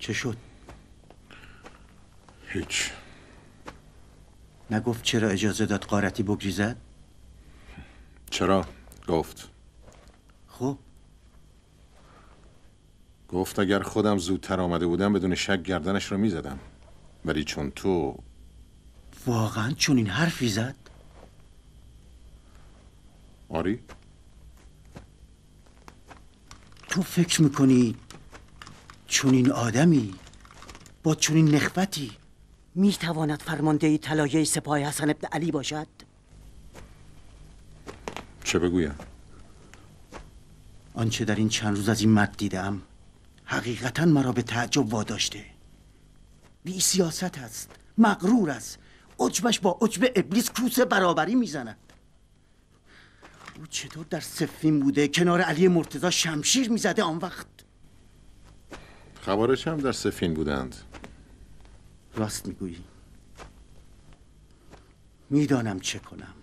چه شد؟ هیچ. نگفت چرا اجازه داد غارتی بگریزد؟ چرا؟ گفت. خب گفت اگر خودم زودتر آمده بودم بدون شک گردنش رو میزدم، ولی چون تو... واقعا چون این حرفی زد؟ آری؟ تو فکر میکنی چون این آدمی با چون این نخوتی میتواند فرمانده طلایه سپاه حسن ابن علی باشد؟ چه بگویم؟ آنچه در این چند روز از این مرد دیدم حقیقتا مرا به تعجب واداشته. بی سیاست است، مغرور است، عجبش با عجب ابلیس کوسه برابری میزند. او چطور در صفین بوده کنار علی مرتضی شمشیر میزده آن وقت؟ خوارج هم در صفین بودند. راست میگویی. میدانم چه کنم.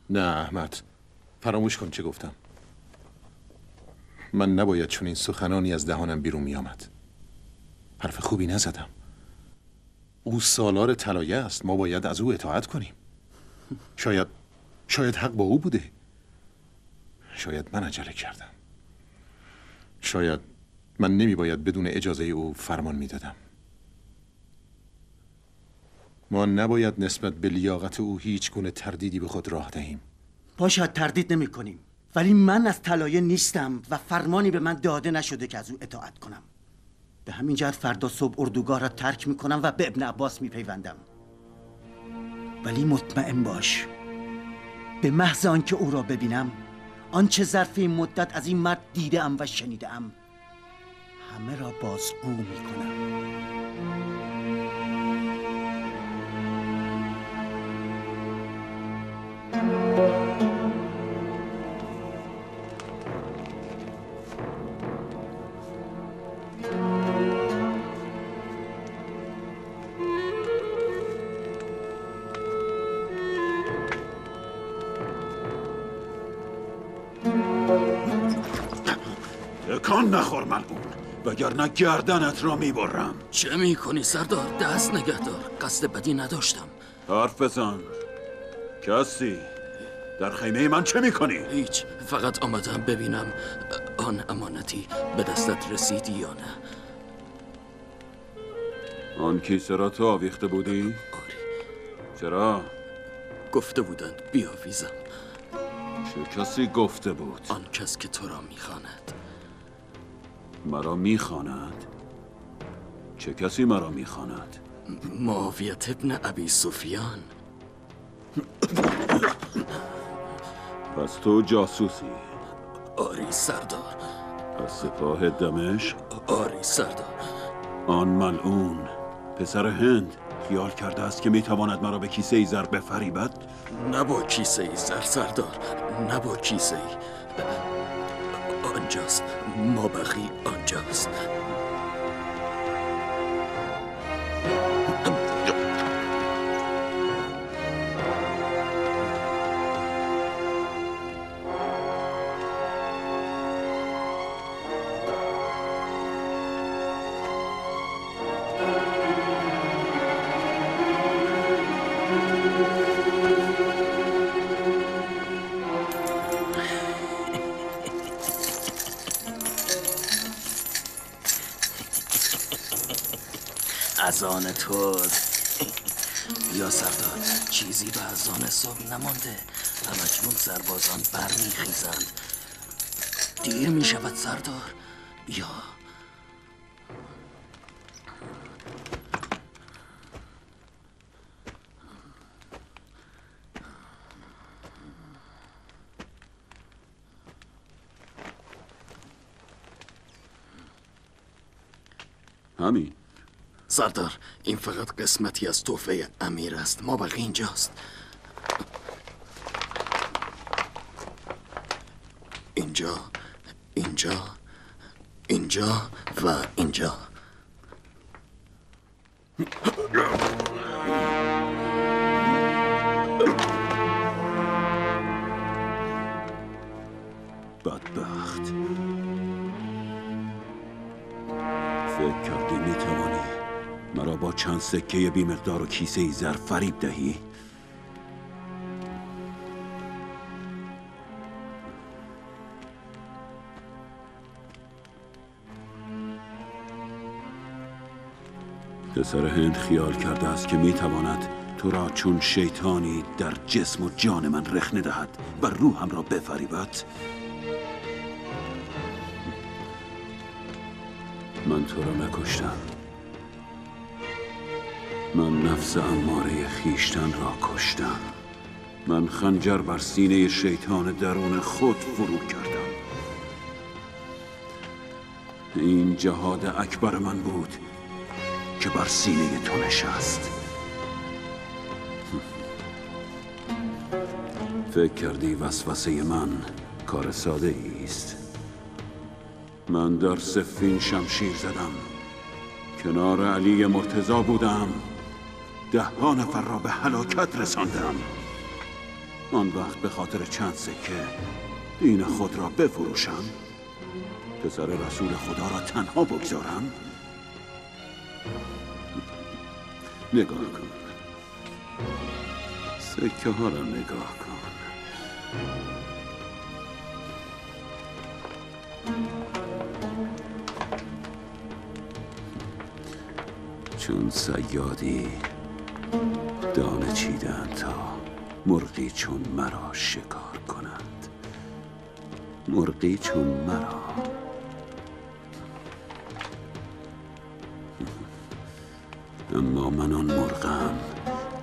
نه احمد، فراموش کن چه گفتم. من نباید چون این سخنانی از دهانم بیرون می آمد. حرف خوبی نزدم. او سالار طلایه است، ما باید از او اطاعت کنیم. شاید حق با او بوده. شاید من عجله کردم. شاید من نمی باید بدون اجازه او فرمان می دادم. ما نباید نسبت به لیاقت او هیچ گونه تردیدی به خود راه دهیم. باشد تردید نمی کنیم، ولی من از طلایه نیستم و فرمانی به من داده نشده که از او اطاعت کنم. به همین جهت فردا صبح اردوگاه را ترک می کنم و به ابن عباس می پیوندم. ولی مطمئن باش به محض آنکه او را ببینم، آنچه ظرف این مدت از این مرد دیدم و شنیدم همه را بازگو می کنم. تکان نخور ملعون، وگرنه گردنت را میبرم. چه میکنی سردار؟ دست نگه دار، قصد بدی نداشتم. حرف بزن. کسی در خیمه من چه میکنی؟ هیچ، فقط آمدم ببینم آن امانتی به دستت رسید یا نه. آن کیسه را تو آویخته بودی؟ آری. چرا؟ گفته بودند بیاویزم. چه کسی گفته بود؟ آن کس که تو را میخواند. مرا میخواند؟ چه کسی مرا میخواند؟ معاویه ابن ابی سفیان. پس تو جاسوسی؟ آری سردار. از سپاه دمشق؟ آری سردار. آن ملعون پسر هند خیال کرده است که میتواند مرا به کیسه ای زر بفریبد؟ نه با کیسه ای زر سردار، نه با کیسه ای. آنجاست، مابقی آنجاست. از آن توست. یا سردار، چیزی به از آن صبح نمانده. همکنون سربازان برمیخیزند. دیر میشود سردار. بیا. همین. سردار، این فقط قسمتی از تحفه امیر است. ما بقیه اینجاست. اینجا، اینجا، اینجا و اینجا. بدبخت. فکر کردی میتوانی مرا با چند سکه بیمقدار و کیسه زر فریب دهی؟ پسر هند خیال کرده است که میتواند تو را چون شیطانی در جسم و جان من رخنه دهد و روحم را بفریبد. من تو را نکشتم. من نفس اماره خیشتن را کشتم. من خنجر بر سینه شیطان درون خود فرو کردم. این جهاد اکبر من بود که بر سینه تو نشست. فکر کردی وسوسه من کار ساده است؟ من در صفین شمشیر زدم، کنار علی مرتضی بودم، 10 نفر را به هلاکت رساندم. آن وقت به خاطر چند سکه دین خود را بفروشم؟ پسر رسول خدا را تنها بگذارم؟ نگاه کن، سکه ها را نگاه کن. چون صیادی دانه چیدند تا مرغی چون مرا شکار کنند. مرغی چون مرا. اما من آن مرغم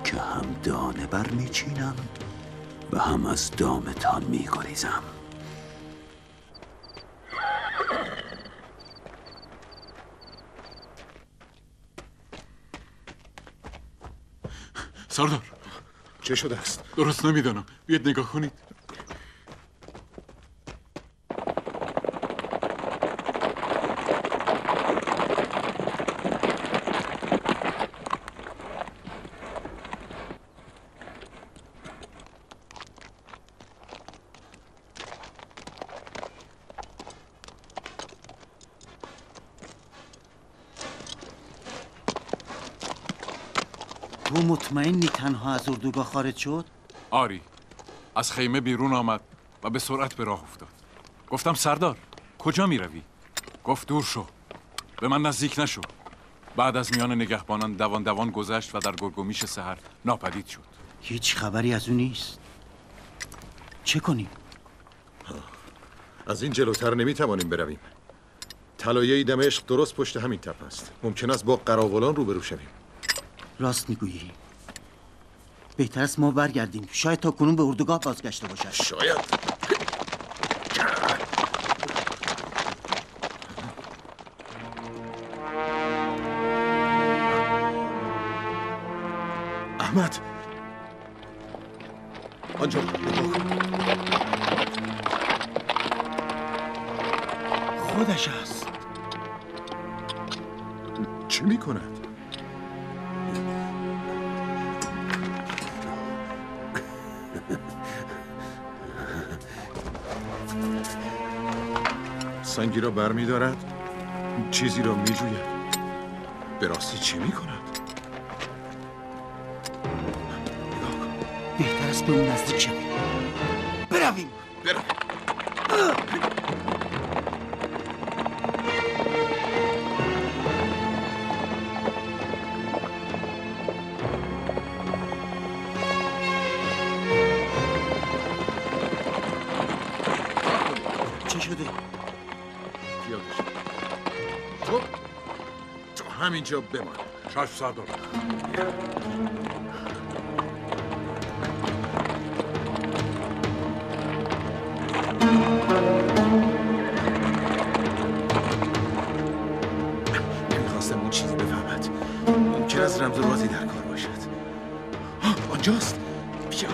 که هم دانه برمیچینم و هم از دامتان میگریزم. سردار، چه شده است؟ درست نمیدانم. بیاید نگاه کنید. تو مطمئنی تنها از اردوگاه خارج شد؟ آری، از خیمه بیرون آمد و به سرعت به راه افتاد. گفتم سردار کجا می روی؟ گفت دور شو، به من نزدیک نشو. بعد از میان نگهبانان دوان دوان گذشت و در گرگومیش سحر ناپدید شد. هیچ خبری از اون نیست. چه کنیم؟ از این جلوتر نمیتوانیم برویم. طلایه دمشق درست پشت همین تپه است. ممکن است با قراولان روبرو شویم. راست میگویی. بهتر است ما برگردیم. شاید تا کنون به اردوگاه بازگشته باشد. شاید. احمد، آنجا نگاه کن. خودش است. چه میکند؟ سنگی را بر می دارد، چیزی را می جوید. به راستی چه می کند؟ نگاه کن. بهتر است به اون نزدیک شویم. برویم. چه شده؟ پیاده شو. تو همینجا بمان. چشم سردار. نمیخواستم اون چیزی بفهمد. ممکن است رمز و رازی در کار باشد. آنجاست. بیا.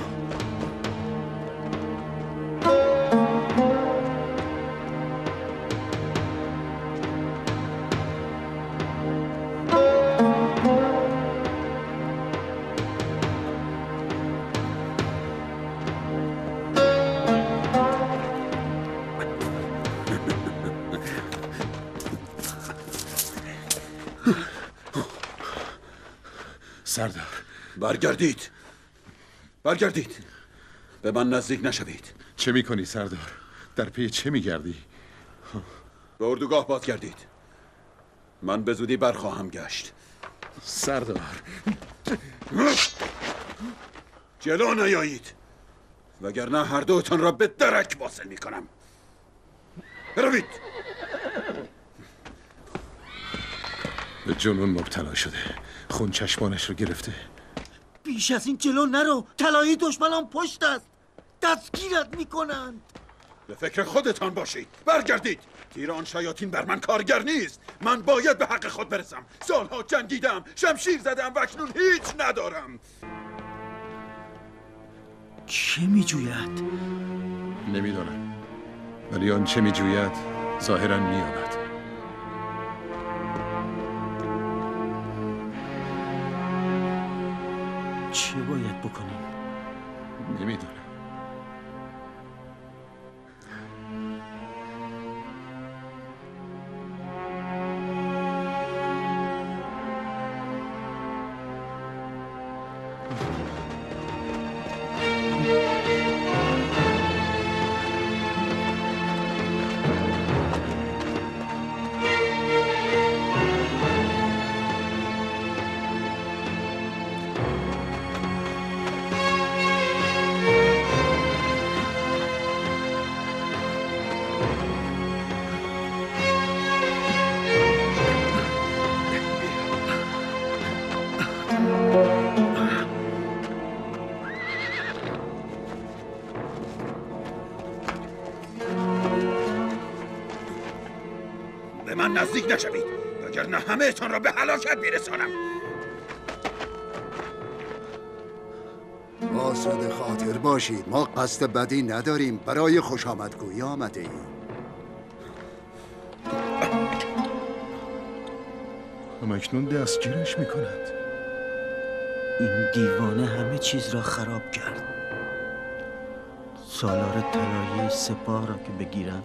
سردار برگردید. به من نزدیک نشوید. چه میکنی سردار؟ در پی چه میگردی؟ به اردوگاه بازگردید. من به زودی برخواهم گشت. سردار جلو نیایید وگرنه هر دوتان را به درک واصل میکنم. بروید. به جنون مبتلا شده، خون چشمانش رو گرفته. بیش از این جلو نرو، طلایی دشمنان پشت است، دستگیرت میکنند. به فکر خودتان باشید. برگردید. تیر آن شیاطین بر من کارگر نیست. من باید به حق خود برسم. سالها جنگیدم، شمشیر زدم و اکنون هیچ ندارم. چه میجوید؟ نمیدونم، ولی آن چه میجوید ظاهرا میآمد. چه باید بکنیم؟ نمیدونم. به من نزدیک نشوید وگرنه همه تان را به هلاکت میرسانم. آسوده خاطر باشید، ما قصد بدی نداریم، برای خوش آمدگویی آمده ایم. همکنون دستگیرش میکنند. این دیوانه همه چیز را خراب کرد. سالار طلایی سپاه را که بگیرند.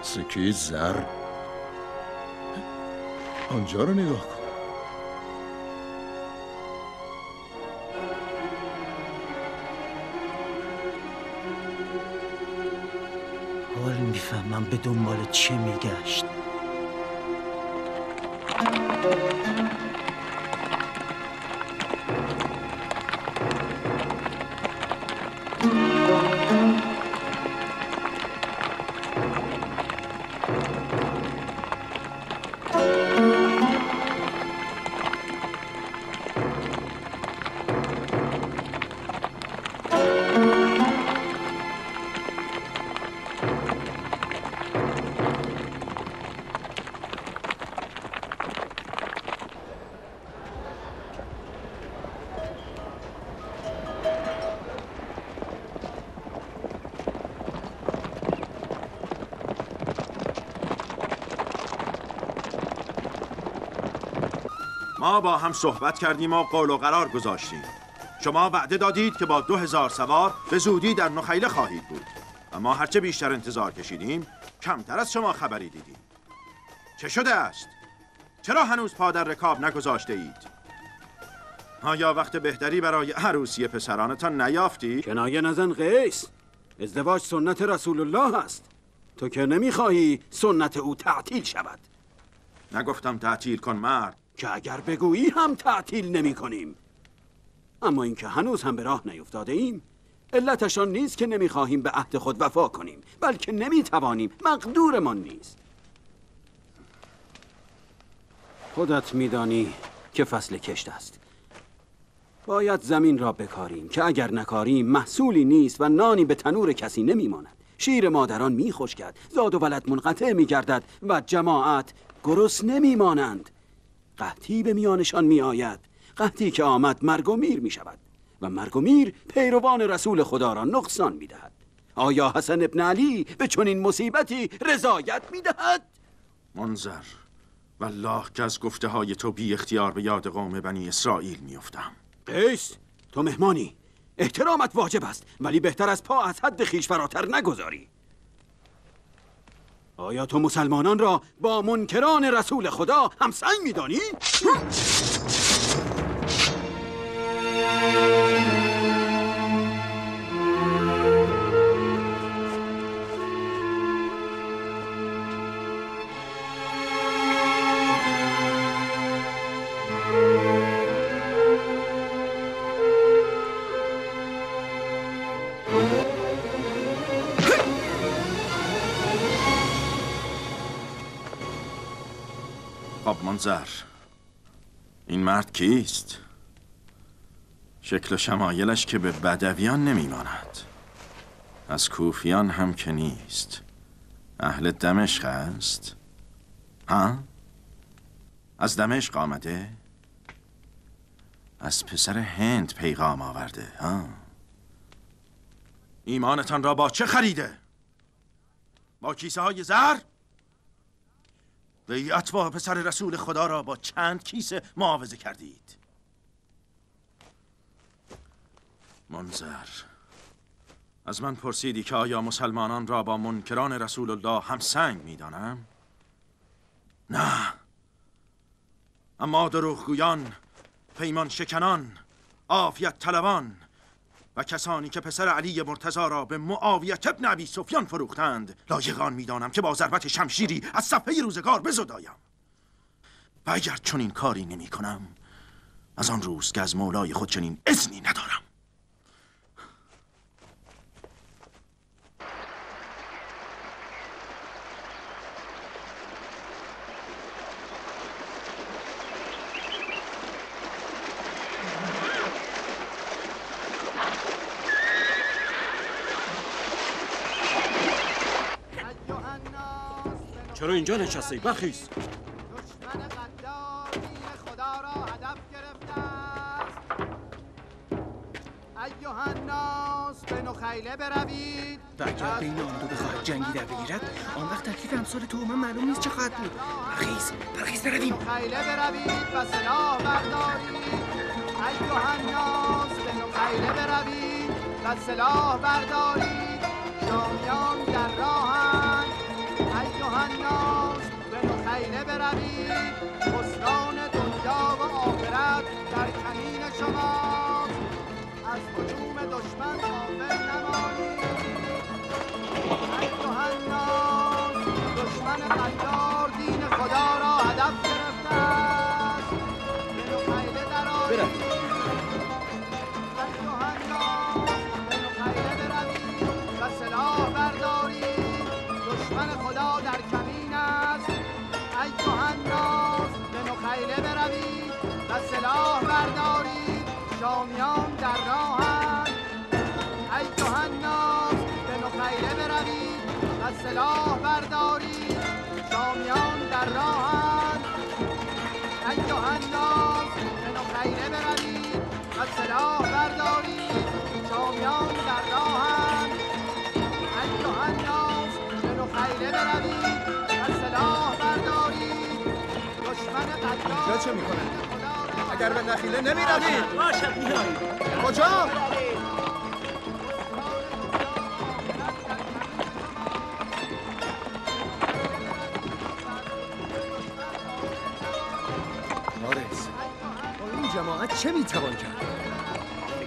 سکه زر. آنجا رو نگاه کن. حال میفهمم به دنبال چه میگشت. ما با هم صحبت کردیم و قول و قرار گذاشتیم. شما وعده دادید که با 2000 سوار به زودی در نخیله خواهید بود و ما هرچه بیشتر انتظار کشیدیم کمتر از شما خبری دیدیم. چه شده است؟ چرا هنوز پا در رکاب نگذاشته اید؟ آیا وقت بهتری برای عروسی پسرانتان نیافتی؟ کنایه نزن قیس. ازدواج سنت رسول الله است. تو که نمیخواهی سنت او تعطیل شود. نگفتم تعطیل کن مرد. که اگر بگویی هم تعطیل نمی کنیم. اما اینکه هنوز هم به راه نیفتاده ایم علتش آن نیست که نمیخواهیم به عهد خود وفا کنیم، بلکه نمیتوانیم، مقدورمان نیست. خودت میدانی که فصل کشت است. باید زمین را بکاریم که اگر نکاریم محصولی نیست و نانی به تنور کسی نمیماند. شیر مادران میخشکد، زاد و ولد منقطع میگردد و جماعت گرسنه نمیمانند. قحطی به میانشان میآید. قحطی که آمد مرگ و میر میشود و مرگ و میر پیروان رسول خدا را نقصان میدهد. آیا حسن ابن علی به چنین مصیبتی رضایت میدهد؟ منظر، والله که از گفته های تو بی اختیار به یاد قوم بنی اسرائیل میافتم. قیس، تو مهمانی، احترامت واجب است، ولی بهتر از پا از حد خویش فراتر نگذاری. آیا تو مسلمانان را با منکران رسول خدا همسنگ میدانی؟ منظر، این مرد کیست؟ شکل و شمایلش که به بدویان نمیماند، از کوفیان هم که نیست. اهل دمشق است؟ ها؟ از دمشق آمده؟ از پسر هند پیغام آورده ها؟ ایمانتان را با چه خریده؟ با کیسه های زر؟ و اتباع پسر رسول خدا را با چند کیسه معاوضه کردید؟ منظر، از من پرسیدی که آیا مسلمانان را با منکران رسول الله همسنگ میدانم؟ نه، اما دروغگویان، پیمان شکنان، عافیت طلبان و کسانی که پسر علی مرتضی را به معاویه ابن ابی سفیان فروختند لایقان میدانم که با ضربت شمشیری از صفحه روزگار بزدایم. و اگر چنین کاری نمی کنم، از آن روز که از مولای خود چنین اذنی ندارم. چرا اینجا نشستی؟ بخیز. دشمن غدار دین خدا را هدف گرفته است. ایها الناس به نخیله بروید. اگر بین آن دو بخواهد جنگی در بگیرد، آن وقت تکلیف امثال تو من معلوم نیست چه خواهد بود. برخیز برویم. نخیله بروید و سلاح بردارید. ایها الناس به نخیله بروید و سلاح بردارید. شامیان در راهند. ایها الناس به نخیله بروید. خسران دنیا و آخرت در کمین شماست. از هجوم دشمن غافل نمانید. ایها الناس، دشمن غدار دین خدا را هدف گرفته است. به نخیله درآیید. ایها الناس، به نخیله بروید و سلاح بردارید. دشمن خدا در کمین است. ایها الناس، به نخیله بروید و سلاح بردارید. شامیان در راهند. ایها الناس، به نخیله بروید و سلاح بردارید. شامیان در راهند. ایها الناس، به نخیله بروید و سلاح بردارید. شامیان در راهند. ایها الناس، به نخیله بروید و سلاح بردارید. دشمن غدار چه میکنه؟ اگر به نخیله نمی روید باشد میایید. کجا؟ وارث، با این جماعت چه میتوان کرد؟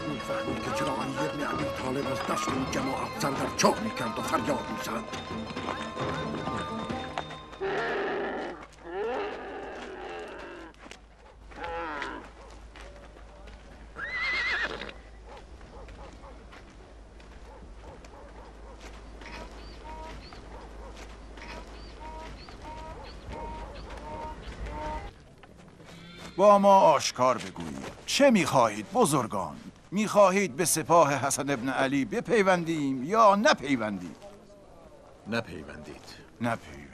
میفهمی که چرا علی ابن ابی طالب از دست این جماعت سر در چاه میکرد و فریاد میزد؟ با ما آشکار بگویید چه میخواهید بزرگان؟ میخواهید به سپاه حسن ابن علی بپیوندیم یا نپیوندیم؟ نپیوندید. نپیوندید.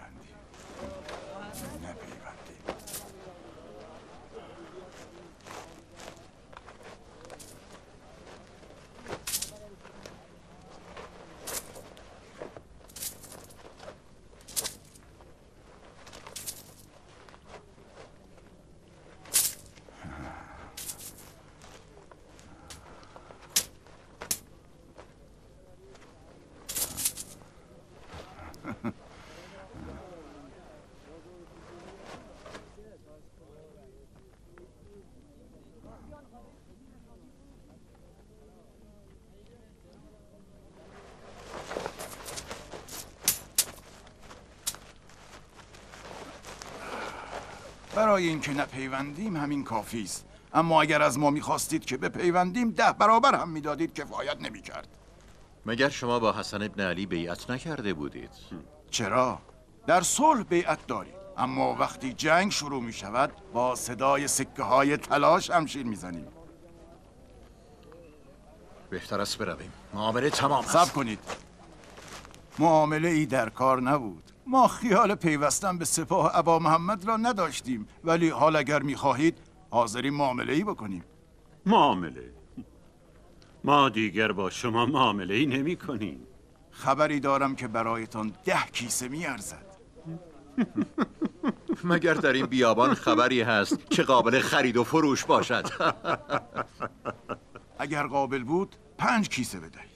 برای اینکه نپیوندیم همین کافی است. اما اگر از ما میخواستید که بپیوندیم 10 برابر هم میدادید کفایت نمیکرد. مگر شما با حسن ابن علی بیعت نکرده بودید؟ چرا؟ در صلح بیعت داریم، اما وقتی جنگ شروع میشود با صدای سکه های طلا شمشیر میزنیم. بهتر است برویم. معامله تمام است. صبر کنید. معامله ای در کار نبود. ما خیال پیوستن به سپاه ابا محمد را نداشتیم، ولی حال اگر میخواهید حاضرین معامله ای بکنیم. معامله؟ ما دیگر با شما معامله ای نمی کنیم. خبری دارم که برایتان 10 کیسه میارزد. مگر در این بیابان خبری هست که قابل خرید و فروش باشد؟ اگر قابل بود 5 کیسه بدهید.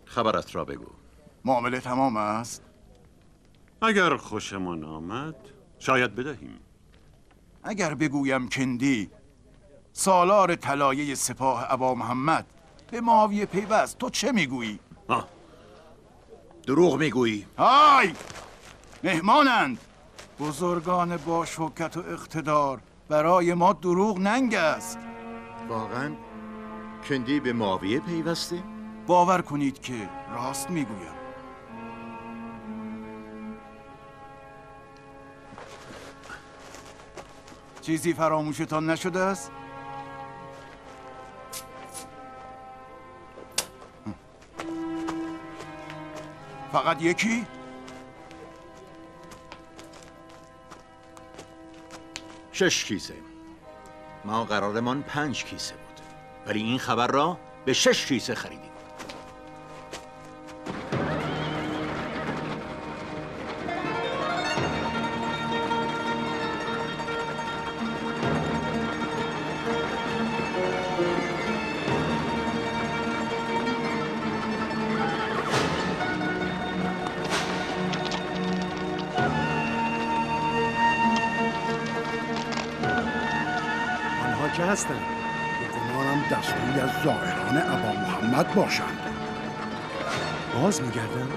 خبرت را بگو. معامله تمام است؟ اگر خوشمان آمد شاید بدهیم. اگر بگویم کندی سالار طلایه سپاه ابا محمد به معاویه پیوست، تو چه میگویی؟ دروغ میگویی. های! مهمانند. بزرگان با شوکت و اقتدار، برای ما دروغ ننگ است. واقعا کندی به معاویه پیوسته؟ باور کنید که راست میگویم. چیزی فراموشتان نشده است؟ فقط یکی؟ شش کیسه. ما قرارمان 5 کیسه بود، ولی این خبر را به 6 کیسه خریدیم. که هستند به گمانم دستوری از زائران ابا محمد باشند. باز میگردن؟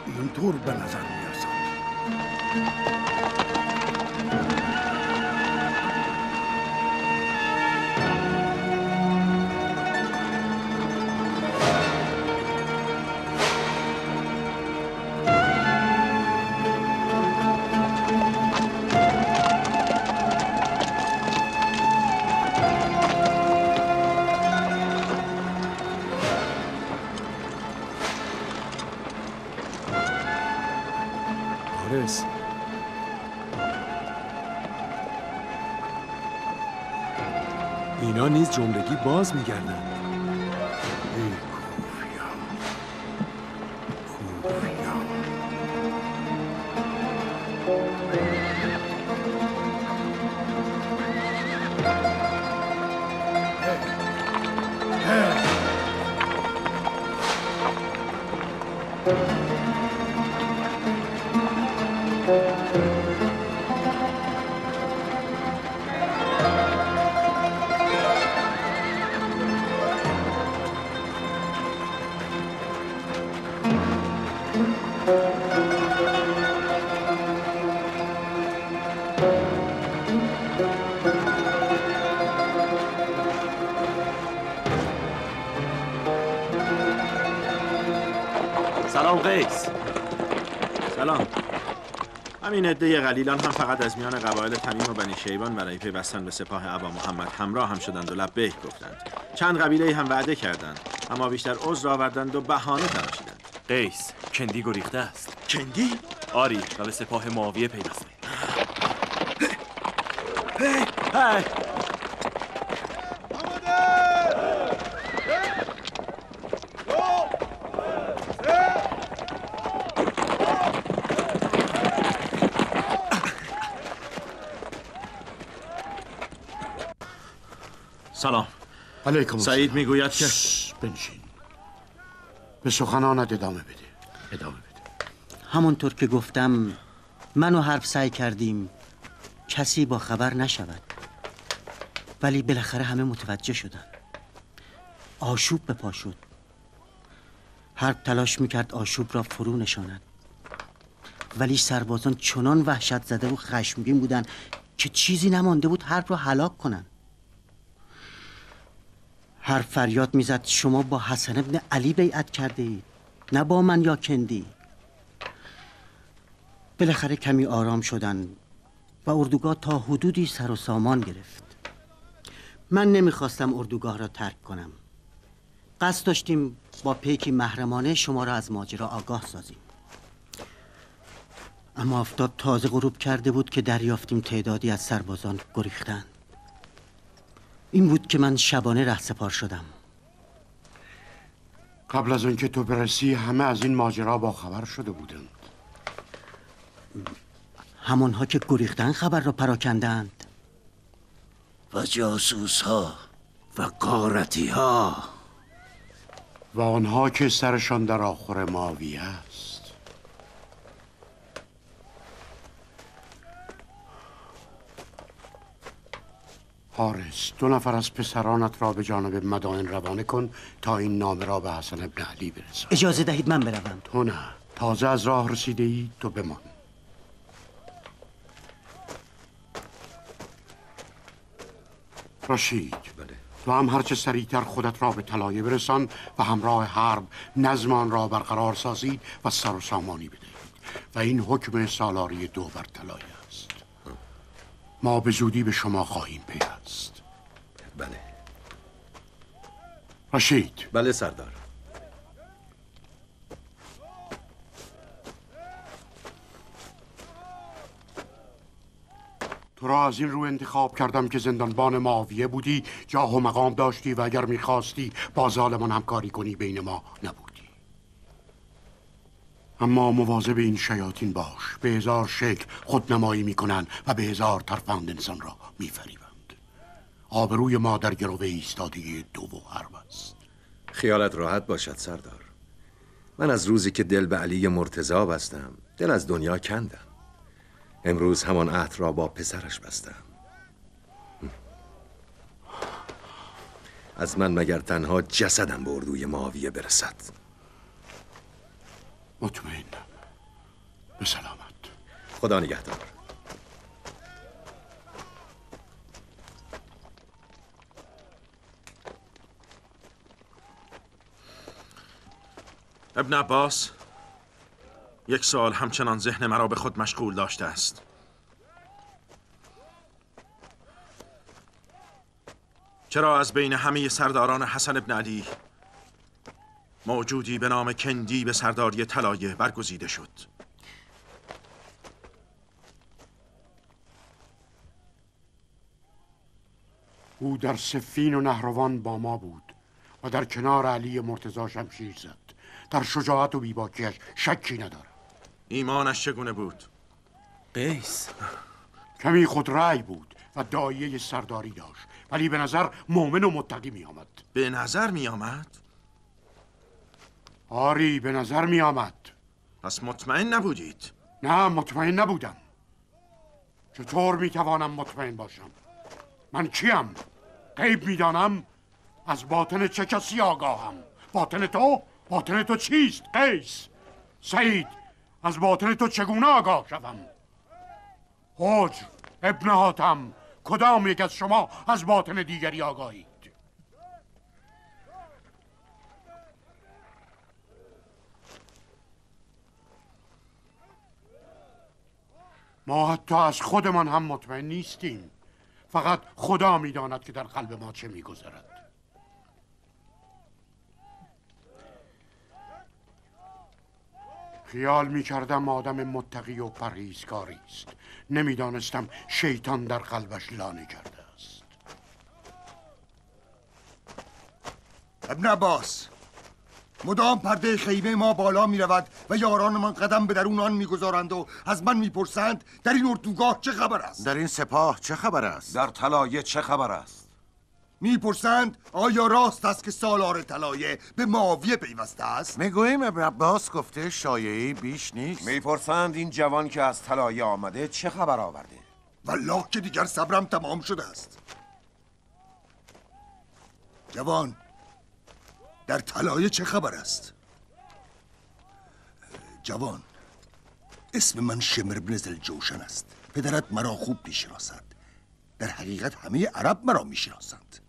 اینطور به نظر میرسند. اینا نیز جملگی باز میگردن. سلام قیس. سلام. همین عده قلیلان هم فقط از میان قبایل تمیم و بنی شیبان برای پیوستن به سپاه ابا محمد همراه هم شدند و لبیک گفتند. چند قبیله هم وعده کردند، اما بیشتر عذر آوردند و بهانه تراشیدند. قیس، کندی گریخته است. کندی؟ آری و به سپاه معاویه پیوسته. سلام. علیکم سعید میگوید که بنشین. به سخنانت ادامه بده. ادامه بده. همونطور که گفتم من و حرف سعی کردیم کسی با خبر نشود، ولی بالاخره همه متوجه شدن. آشوب به پا شد. حرب تلاش میکرد آشوب را فرو نشاند، ولی سربازان چنان وحشت زده و خشمگین بودند که چیزی نمانده بود حرب را هلاک کنند. هر فریاد میزد شما با حسن ابن علی بیعت کرده اید، نه با من یا کندی. بالاخره کمی آرام شدن و اردوگاه تا حدودی سر و سامان گرفت. من نمیخواستم اردوگاه را ترک کنم. قصد داشتیم با پیکی محرمانه شما را از ماجرا آگاه سازیم، اما آفتاب تازه غروب کرده بود که دریافتیم تعدادی از سربازان گریختند. این بود که من شبانه رهسپار شدم. قبل از اینکه تو برسی همه از این ماجرا با خبر شده بودند. همونها که گریختن خبر را پراکندند. و جاسوس ها و غارتی ها و آنها که سرشان در آخر معاویه است. حارس، 2 نفر از پسرانت را به جانب مدائن روانه کن تا این نامه را به حسن ابن علی برسان. اجازه دهید من بروم. تو نه، تازه از راه رسیده ای، تو بمان. رشید، تو هم هرچه سریعتر خودت را به طلایه برسان و همراه حرب نظم آن را برقرار سازید و سر و سامانی بدهید و این حکم سالاری 2 بر طلایه است. ما به زودی به شما خواهیم پیوست. بله. رشید. بله سردار. تو را از این رو انتخاب کردم که زندانبان معاویه بودی، جاه و مقام داشتی و اگر میخواستی با ظالمان همکاری کنی بین ما نبودی. اما مواظب این شیاطین باش، به 1000 شکل خودنمایی میکنن و به 1000 ترفند انسان را میفریبند. آبروی ما در گرو ایستادگی 2 و حرب است. خیالت راحت باشد سردار. من از روزی که دل به علی مرتضی بستم دل از دنیا کندم. امروز همان عهد را با پسرش بستم. از من مگر تنها جسدم به اردوی معاویه برسد. مطمئن. به سلامت. خدا نگهدار. ابن عباس، 1 سال همچنان ذهن مرا به خود مشغول داشته است. چرا از بین همه سرداران حسن ابن علی موجودی به نام کندی به سرداری طلایه برگزیده شد؟ او در صفین و نهروان با ما بود و در کنار علی مرتضی شمشیر زد. در شجاعت و بیباکیش شکی ندارم. ایمانش چگونه بود؟ قیس کمی خود رأی بود و دایه سرداری داشت، ولی به نظر مؤمن و متقی می آمد. به نظر می آمد؟ آری، به نظر می آمد. پس مطمئن نبودید؟ نه، مطمئن نبودم. چطور می توانم مطمئن باشم؟ من کیم؟ غیب می دانم؟ از باطن چه کسی آگاهم؟ باطن تو؟ باطن تو چیست قیس؟ سعید، از باطن تو چگونه آگاه شوم؟ حجر، ابن حاتم، کدام یک از شما از باطن دیگری آگاهید؟ ما حتی از خودمان هم مطمئن نیستیم. فقط خدا میداند که در قلب ما چه میگذرد. خیال میکردم آدم متقی و پرهیزکاری است. نمیدانستم شیطان در قلبش لانه کرده است. ابن عباس، مدام پرده خیمه ما بالا می رود و یاران من قدم به درون آن میگذارند و از من میپرسند در این اردوگاه چه خبر است؟ در این سپاه چه خبر است؟ در طلایه چه خبر است؟ میپرسند آیا راست است که سالار طلایه به معاویه پیوسته است؟ میگوییم ابن عباس گفته شایعی بیش نیست. میپرسند این جوان که از طلایه آمده چه خبر آورده؟ والله که دیگر صبرم تمام شده است. جوان، در طلایه چه خبر است؟ جوان، اسم من شمر بن ذوالجوشن است. پدرت مرا خوب میشناسد. در حقیقت همه عرب مرا میشناسند.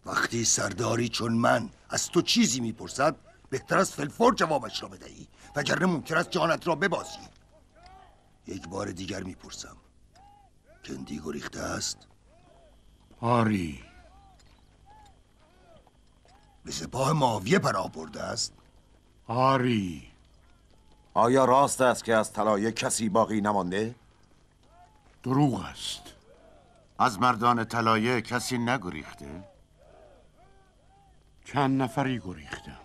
وقتی سرداری چون من از تو چیزی میپرسد، بهتر است فلفور جوابش را بدهی، وگرنه ممکن است جانت را ببازی. یک بار دیگر میپرسم، کندی گریخته است؟ آری. به سپاه معاویه پناه برده است؟ آری. آیا راست است که از طلایه کسی باقی نمانده؟ دروغ است. از مردان طلایه کسی نگریخته؟ چند نفری گریختند.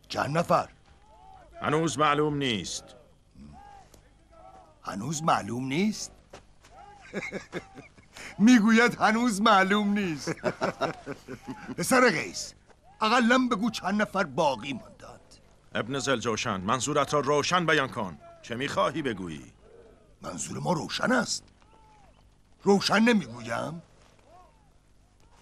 چند نفر؟ هنوز معلوم نیست. هنوز معلوم نیست؟ میگوید هنوز معلوم نیست. پسر قیس، اقلا بگو چند نفر باقی ماندند. ابن ذوالجوشن، منظورت را روشن بیان کن. چه میخواهی بگویی؟ منظور ما روشن است. روشن نمیگویم؟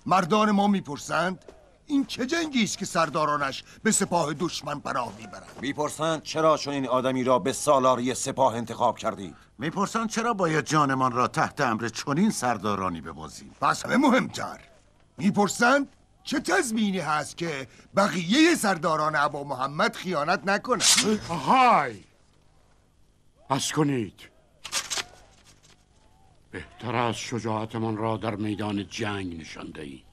مردان ما میپرسند این چه جنگی است که سردارانش به سپاه دشمن پناه میبرند؟ میپرسند چرا چون این آدمی را به سالاری سپاه انتخاب کردید؟ میپرسند چرا باید جانمان را تحت امر چنین سردارانی ببازیم؟ پس همه مهمتر میپرسند چه تضمینی هست که بقیه سرداران ابا محمد خیانت نکنند؟ های، بس کنید. بهتر از شجاعتمان را در میدان جنگ نشان دهید.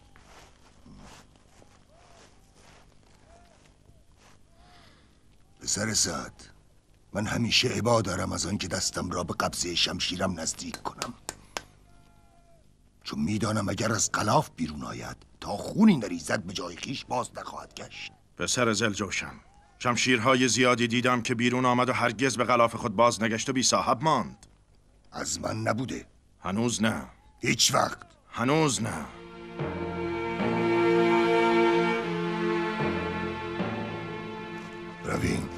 پسر سعد، من همیشه ابا دارم از آن که دستم را به قبضه شمشیرم نزدیک کنم، چون میدانم اگر از غلاف بیرون آید تا خونی نریزد به جای خیش باز نخواهد گشت. پسر ذوالجوشن، شمشیرهای زیادی دیدم که بیرون آمد و هرگز به غلاف خود باز نگشت و بی صاحب ماند. از من نبوده؟ هنوز نه. هیچ وقت؟ هنوز نه. رویم.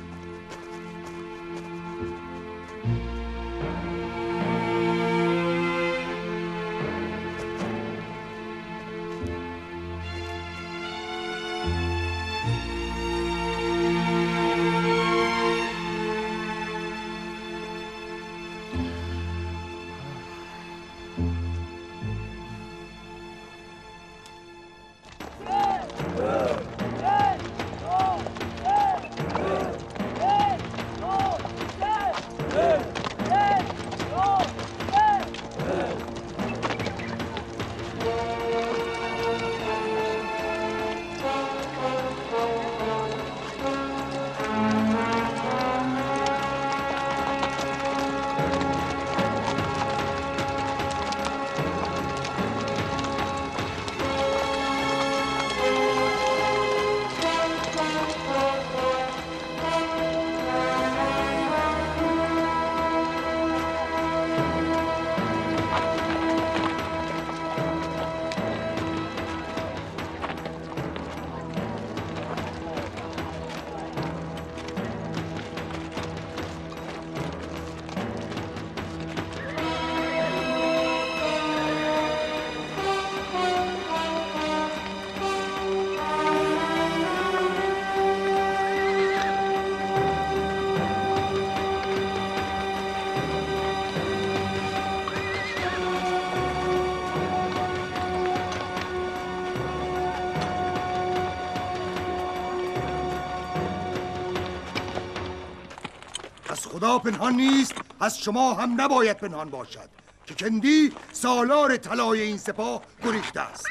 خدا پنهان نیست، پس شما هم نباید پنهان باشد که کندی سالار طلای این سپاه گریخته است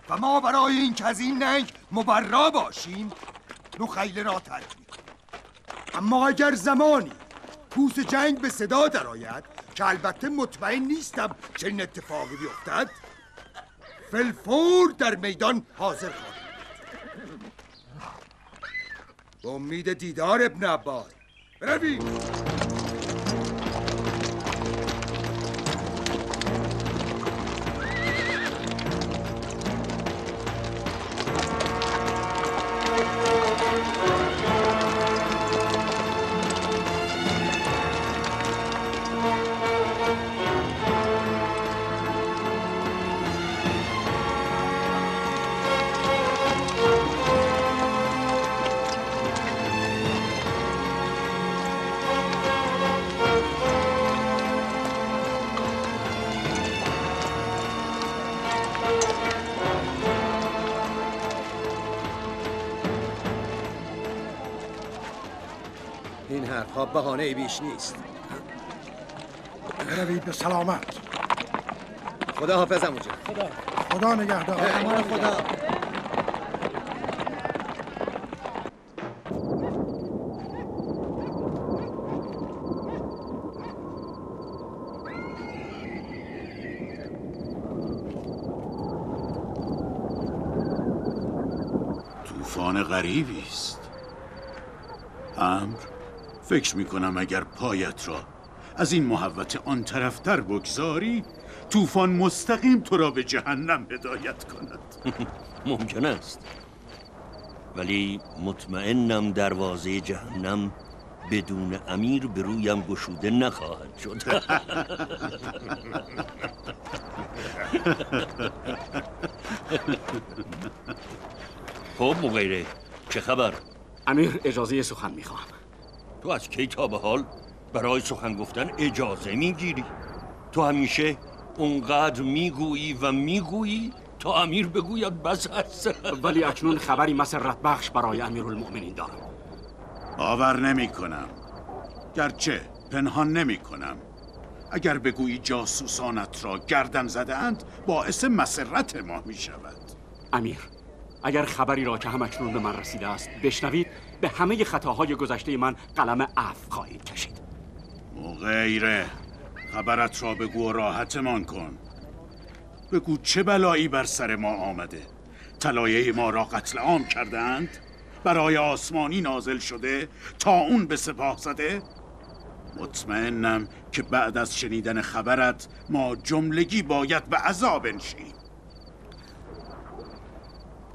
و ما برای این که از این ننگ مبرا باشیم نخیله را ترک می‌کنیم. اما اگر زمانی کوس جنگ به صدا درآید که البته مطمئن نیستم چنین اتفاقی بیفتد، فلفور در میدان حاضر خواهیم. به امید دیدار ابن عباس برویم. این حرفها بهانه بیش نیست. بروید به سلامت. خدا حافظ عموجان. خدا نگهدار. امان خدا. طوفان غریبی است. امر فکر میکنم اگر پایت را از این محوطه آن طرفتر بگذاری طوفان مستقیم تو را به جهنم هدایت کند. ممکن است، ولی مطمئنم دروازه جهنم بدون امیر به رویم گشوده نخواهد شد. خب مغیره، چه خبر؟ امیر اجازه سخن میخواهم. تو از کی تا به حال برای سخن گفتن اجازه میگیری؟ تو همیشه اونقدر میگویی و میگویی تا امیر بگوید بس است. ولی اکنون خبری مسرت بخش برای امیرالمؤمنین دارم. باور نمی کنم، گرچه پنهان نمی کنم. اگر بگویی جاسوسانت را گردن زدند باعث مسرت ما می شود. امیر، اگر خبری را که همکنون به من رسیده است بشنوید به همه خطاهای گذشته من قلم عفو خواهید کشید. مغیره، خبرت را بگو و راحتمان کن. بگو چه بلایی بر سر ما آمده؟ طلایه ما را قتل عام کردند؟ برای آسمانی نازل شده تا اون به سپاه زده؟ مطمئنم که بعد از شنیدن خبرت ما جملگی باید به عذاب انشیم.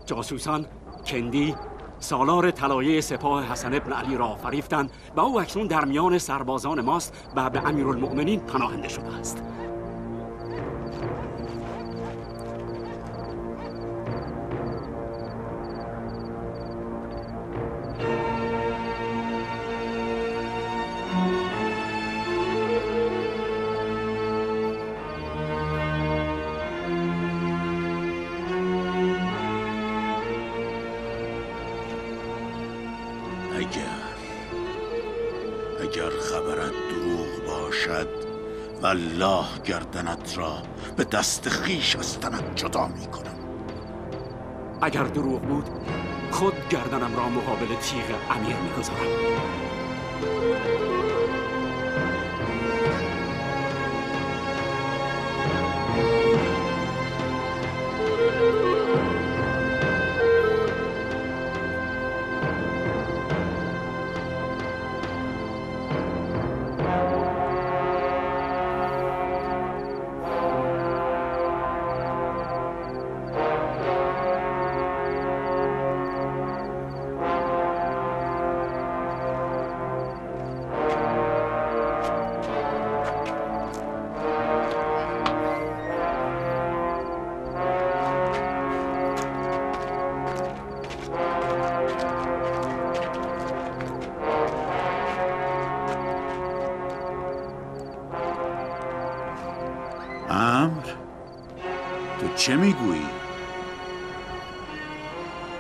جاسوسان کندی سالار طلایه سپاه حسن ابن علی را فریفتند و او اکنون در میان سربازان ماست و به امیرالمؤمنین پناهنده شده است. اگر خبرت دروغ باشد والله گردنت را به دست خیش از تنت جدا می کنم. اگر دروغ بود خود گردنم را مقابل تیغ امیر می گذارم. چه میگویی؟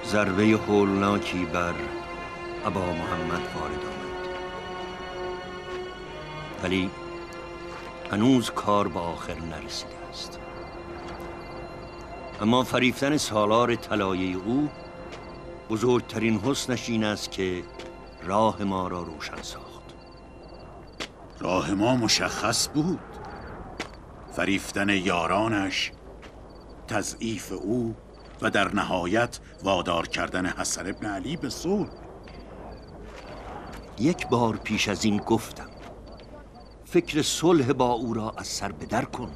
ضربه هولناکی بر ابا محمد وارد آمد. ولی هنوز کار به آخر نرسیده است. اما فریفتن سالار طلایه او بزرگترین حسنش این است که راه ما را روشن ساخت. راه ما مشخص بود. فریفتن یارانش، تضعیف او و در نهایت وادار کردن حسن ابن علی به صلح. یک بار پیش از این گفتم فکر صلح با او را از سر بدر کن.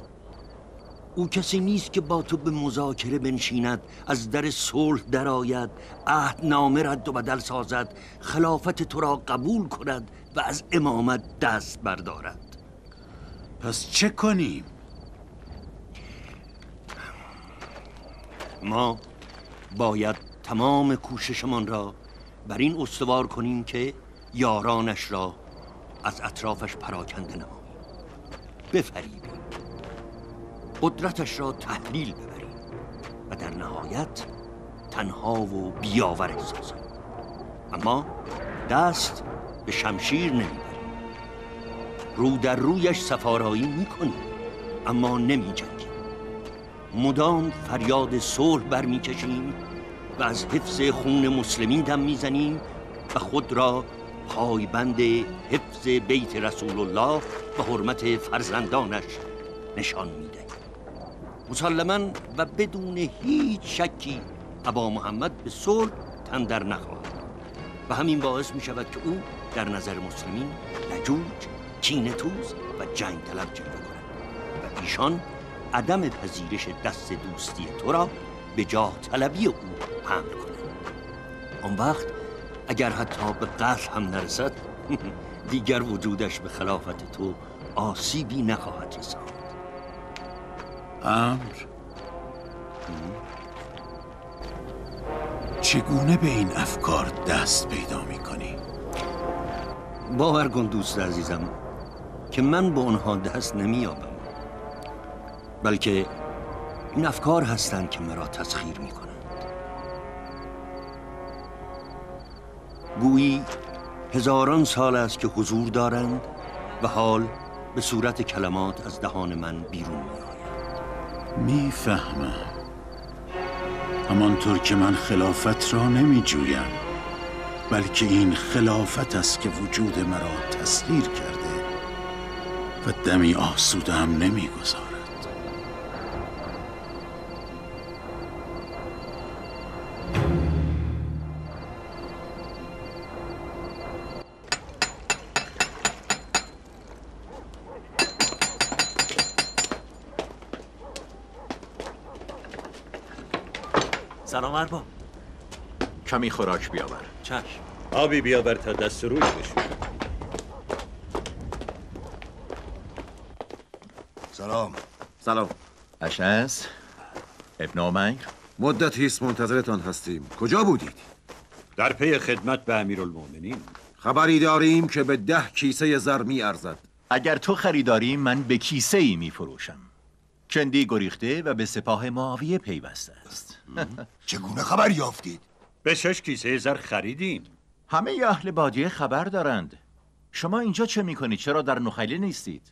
او کسی نیست که با تو به مذاکره بنشیند، از در صلح درآید، عهدنامه رد و بدل سازد، خلافت تو را قبول کند و از امامت دست بردارد. پس چه کنیم؟ ما باید تمام کوششمان را بر این استوار کنیم که یارانش را از اطرافش پراکنده نماییم، بفریبیم، قدرتش را تحلیل ببریم و در نهایت تنها و بیاورش سازیم. اما دست به شمشیر نمیبریم، رو در رویش سفارایی میکنیم اما نمیجنگیم. مدام فریاد صلح برمیکشیم و از حفظ خون مسلمین دم میزنیم و خود را پایبند حفظ بیت رسول الله و حرمت فرزندانش نشان میدهیم. مسلماً و بدون هیچ شکی ابا محمد به صلح تن در نخواهد و همین باعث می شود که او در نظر مسلمین لجوج، کینه‌توز و جنگ طلب جلوه کند و ایشان عدم پذیرش دست دوستی تو را به جاه طلبی او حمل کنند. آن وقت اگر حتی به قتل هم نرسد دیگر وجودش به خلافت تو آسیبی نخواهد رساند. امر چگونه به این افکار دست پیدا می‌کنی؟ باور کن دوست عزیزم که من به آنها دست نمی‌یابم، بلکه این افکار هستند که مرا تسخیر می‌کنند. گویی هزاران سال است که حضور دارند و حال به صورت کلمات از دهان من بیرون می‌آیند. میفهمم. همانطور که من خلافت را نمیجویم، بلکه این خلافت است که وجود مرا تسخیر کرده و دمی آسوده هم نمیگذارد. سلام ارباب. کمی خوراک بیاور. چشم. آبی بیاور تا دست روی بشویم. سلام. سلام. اشعث ابن عمیر، مدتی است منتظرتان هستیم. کجا بودید؟ در پی خدمت به امیرالمومنین. خبری داریم که به 10 کیسه زر می ارزد. اگر تو خریداری من به کیسه ای می فروشم. کندی گریخته و به سپاه معاویه پیوسته است. چگونه خبر یافتید؟ به 6 کیسه زر خریدیم. همه اهل بادیه خبر دارند. شما اینجا چه میکنید؟ چرا در نخیله نیستید؟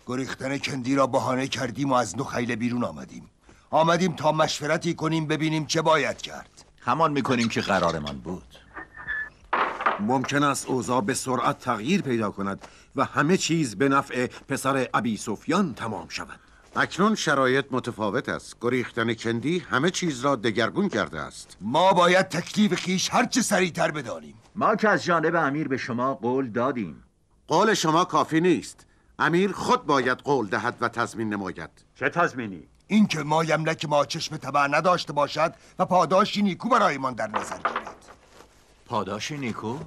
گریختن کندی را بهانه کردیم و از نخیله بیرون آمدیم تا مشورتی کنیم ببینیم چه باید کرد. همان میکنیم که قرارمان بود. ممکن است اوضاع به سرعت تغییر پیدا کند و همه چیز به نفع پسر ابی سفیان تمام شود. اکنون شرایط متفاوت است. گریختن کندی همه چیز را دگرگون کرده است. ما باید تکلیف خیش هرچه سریعتر بدانیم. ما که از جانب امیر به شما قول دادیم. قول شما کافی نیست. امیر خود باید قول دهد و تضمین نماید. چه تضمینی؟ این که ما یملک ما چشم تبع نداشته باشد و پاداشی نیکو برایمان در نظر گیرد. پاداشی نیکو؟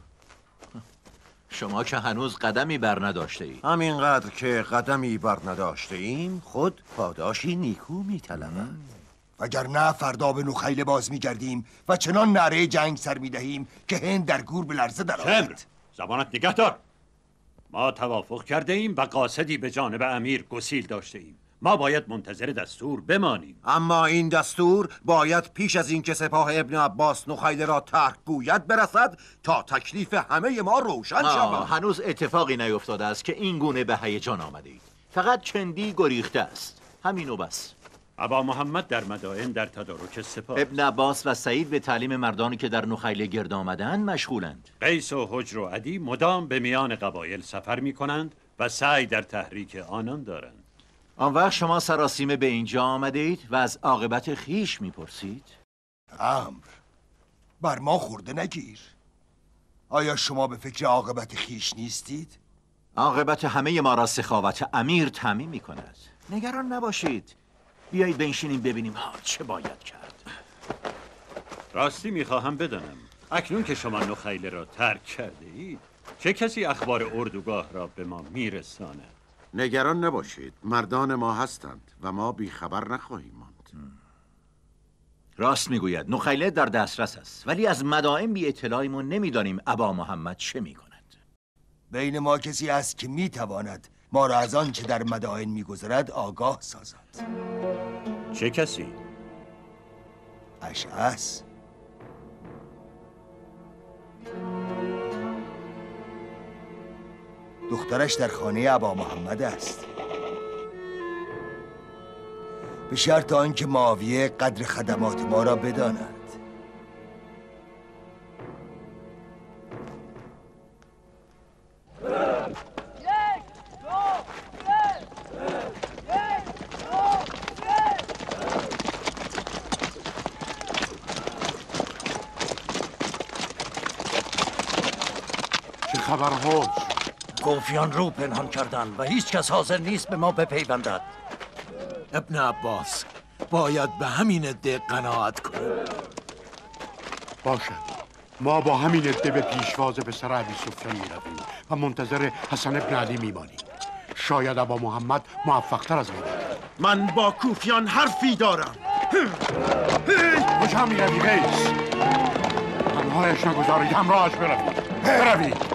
شما که هنوز قدمی بر نداشته اید. همینقدر که قدمی بر نداشته ایم خود پاداشی نیکو می‌طلبند. وگرنه فردا به نخیله باز می‌گردیم و چنان نعره جنگ سر می‌دهیم که هند در گور به لرزه درآید. زبانت نگه دار. ما توافق کرده ایم و قاصدی به جانب امیر گسیل داشته ایم. ما باید منتظر دستور بمانیم. اما این دستور باید پیش از اینکه سپاه ابن عباس نخیله را ترک گوید برسد تا تکلیف همه ما روشن شود. هنوز اتفاقی نیفتاده است که این گونه به هیجان آمده اید. فقط چندی گریخته است، همین و بس. ابا محمد در مدائن در تدارک سپاه. ابن عباس و سعید به تعلیم مردانی که در نخیله گرد آمدند مشغولند. قیس و حجر و عدی مدام به میان قبایل سفر می کنند و سعی در تحریک آنان دارند. آن وقت شما سراسیمه به اینجا آمده اید و از عاقبت خیش میپرسید؟ امر بر ما خورده نگیر. آیا شما به فکر عاقبت خیش نیستید؟ عاقبت همه ما را سخاوت امیر تامین میکند. نگران نباشید. بیایید بنشینیم ببینیم چه باید کرد. راستی میخواهم بدانم اکنون که شما نخیله را ترک کرده اید چه کسی اخبار اردوگاه را به ما میرساند؟ نگران نباشید، مردان ما هستند و ما بیخبر نخواهیم ماند. راست میگوید، نخیله در دسترس است، ولی از مدائن بی اطلاعی ما نمیدانیم ابا محمد چه میکند. بین ما کسی است که میتواند ما را از آن چه در مدائن میگذرد آگاه سازد. چه کسی؟ اشعث. دخترش در خانه ابا محمد است. به شرط آنکه معاویه قدر خدمات ما را بداند. چه خبر حاج؟ کوفیان رو پنهان کردن و هیچ کس حاضر نیست به ما بپیوندد. ابن عباس باید به همین عده قناعت کنیم. باشد، ما با همین عده به پیشواز پسر ابی سفیان میرویم و منتظر حسن ابن علی میمانیم. شاید ابا محمد موفق‌تر از ما باشد. من با کوفیان حرفی دارم. کجا میروی قیس؟ تنهایش نگذارید، همراهش بروید.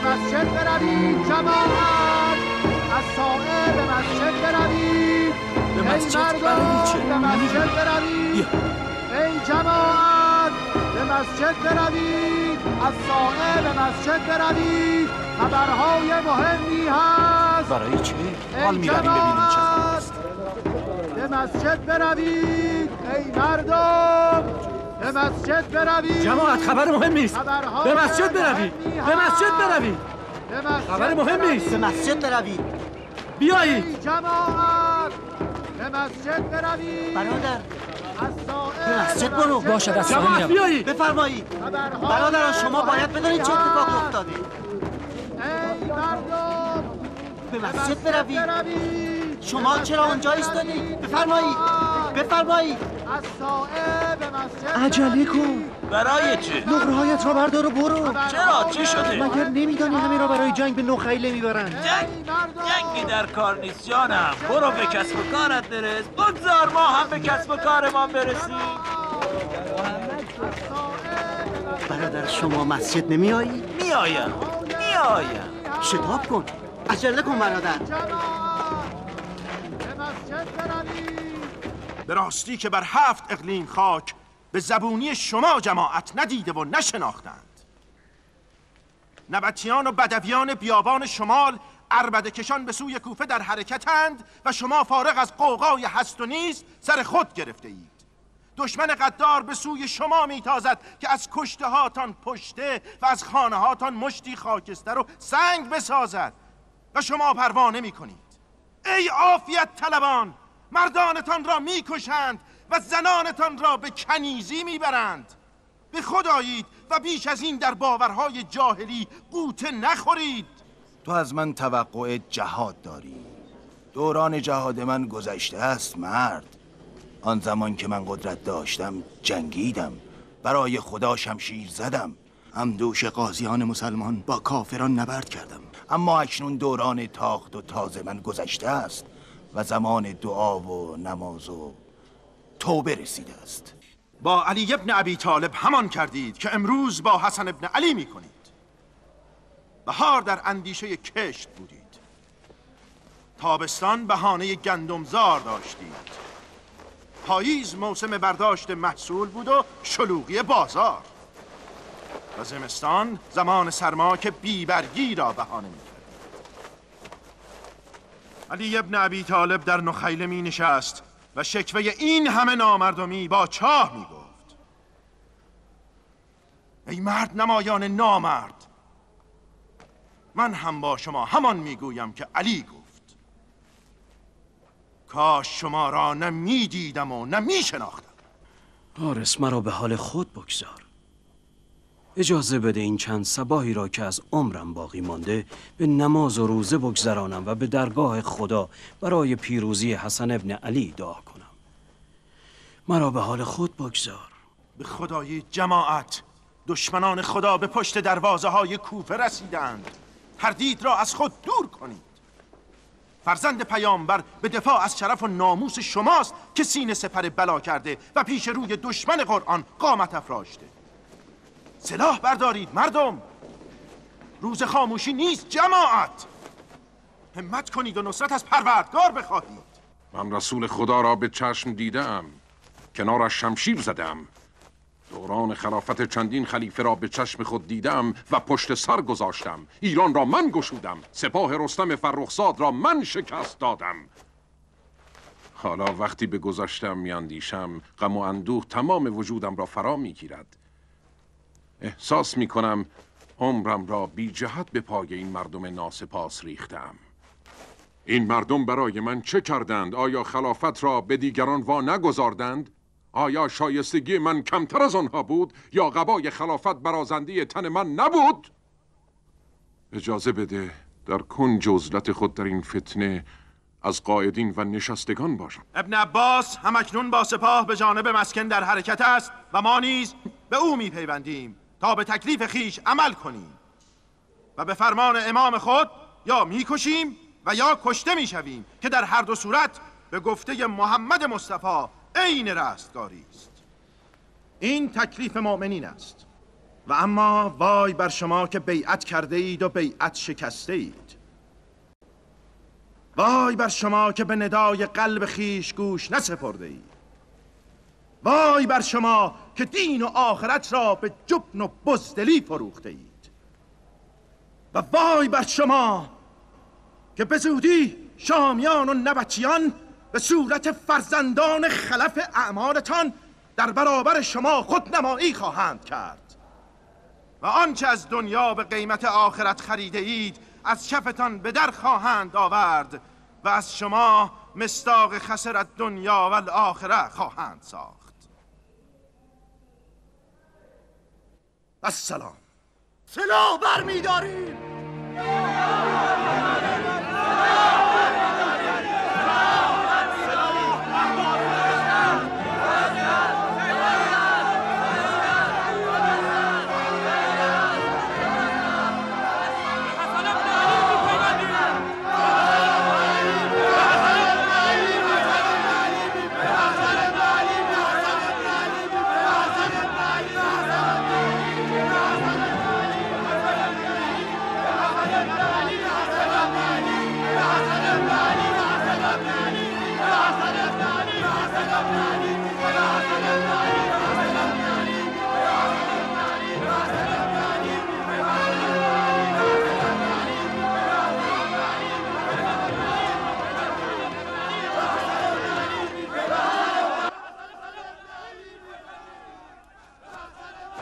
مسجد بروید جماعت، از سائه به مسجد بروید. ای مردم به مسجد بروید. ای جماعت به مسجد بروید، از سائه به مسجد بروید. خبرهای مهمی هست. برای چه؟ حال میبریم ببینیم چه خبرست. به مسجد بروید. ای مردم به مسجد بروید. جماعت خبر مهمی است. به مسجد بروید. به مسجد بروید. خبر مهمی است. به مسجد بروید. بیایید. جماعت به مسجد بروید. برادر به مسجد برو. باشد از جماعت بیایید. بفرمایید. برادران شما باید بدونید چه اتفاقی افتاده. ای مردم به مسجد بروید. شما چرا آنجا ایستادید؟ بفرمایید. از سائه به مسجد عجله کن. برای چه؟ نقرهایت را بردار و برو. چرا؟ چه شده؟ مگر نمیدانی همه را برای جنگ به نخیله میبرند؟ جنگی در کار نیست جانم. برو به کسب و کارت برس. بگذار ما هم به کسب و کارمان برسیم. برادر شما مسجد نمیایید؟ میایم. شتاب کن. عجله کن برادر. به راستی که بر 7 اقلیم خاک به زبونی شما جماعت ندیده و نشناختند. نبطیان و بدویان بیابان شمال عربده کشان به سوی کوفه در حرکتند و شما فارغ از قوقای هست و نیست سر خود گرفته اید. دشمن غدار به سوی شما میتازد که از کشته هاتان پشته و از خانه هاتان مشتی خاکستر و سنگ بسازد و شما پروا نمی کنید. ای عافیت طلبان، مردانتان را میکشند و زنانتان را به کنیزی میبرند. به خود آیید و بیش از این در باورهای جاهلی غوطه نخورید. تو از من توقع جهاد داری. دوران جهاد من گذشته است مرد. آن زمان که من قدرت داشتم جنگیدم، برای خدا شمشیر زدم، همدوش قاضیان مسلمان با کافران نبرد کردم. اما اکنون دوران تاخت و تاز من گذشته است و زمان دعا و نماز و توبه رسیده است. با علی ابن ابی طالب همان کردید که امروز با حسن ابن علی می کنید. بهار در اندیشه کشت بودید، تابستان بهانه گندمزار داشتید، پاییز موسم برداشت محصول بود و شلوغی بازار، و زمستان زمان سرما که بیبرگی را بهانه می کردید. علی ابن ابی طالب در نخیله می نشست و شکوه این همه نامردمی با چاه می گفت: ای مرد نمایان نامرد، من هم با شما همان می گویم که علی گفت. کاش شما را نه می دیدم و نه می شناختم. حارس مرا به حال خود بگذار. اجازه بده این چند صباحی را که از عمرم باقی مانده به نماز و روزه بگذرانم و به درگاه خدا برای پیروزی حسن ابن علی دعا کنم. مرا به حال خود بگذار. به خدای جماعت، دشمنان خدا به پشت دروازه های کوفه رسیدند. تردید را از خود دور کنید. فرزند پیامبر به دفاع از شرف و ناموس شماست که سینه سپر بلا کرده و پیش روی دشمن قرآن قامت افراشته. سلاح بردارید مردم، روز خاموشی نیست جماعت. همت کنید و نصرت از پروردگار بخواهید. من رسول خدا را به چشم دیدم، کنارش شمشیر زدم. دوران خلافت چندین خلیفه را به چشم خود دیدم و پشت سر گذاشتم. ایران را من گشودم، سپاه رستم فرخزاد را من شکست دادم. حالا وقتی به گذشتم میاندیشم، غم و اندوه تمام وجودم را فرا میگیرد. احساس میکنم عمرم را بی جهت به پای این مردم ناسپاس ریختم. این مردم برای من چه کردند؟ آیا خلافت را به دیگران وا نگذاردند؟ آیا شایستگی من کمتر از آنها بود؟ یا قبای خلافت برازنده تن من نبود؟ اجازه بده در کنج عزلت خود در این فتنه از قائدین و نشستگان باشم. ابن عباس همکنون با سپاه به جانب مسکن در حرکت است و ما نیز به او میپیوندیم تا به تکلیف خیش عمل کنیم و به فرمان امام خود یا میکشیم و یا کشته میشویم که در هر دو صورت به گفته محمد مصطفی عین رستگاری است. این تکلیف مؤمنین است. و اما وای بر شما که بیعت کرده اید و بیعت شکسته اید. وای بر شما که به ندای قلب خیش گوش نسپرده اید. وای بر شما که دین و آخرت را به جبن و بزدلی فروخته اید. و وای بر شما که به زودی شامیان و نبطیان به صورت فرزندان خلف اعمالتان در برابر شما خودنمایی خواهند کرد و آنچه از دنیا به قیمت آخرت خریده اید از کفتان به در خواهند آورد و از شما مصداق خسرت دنیا و الاخره خواهند ساخت. السلام. سلاح برمی‌داریم.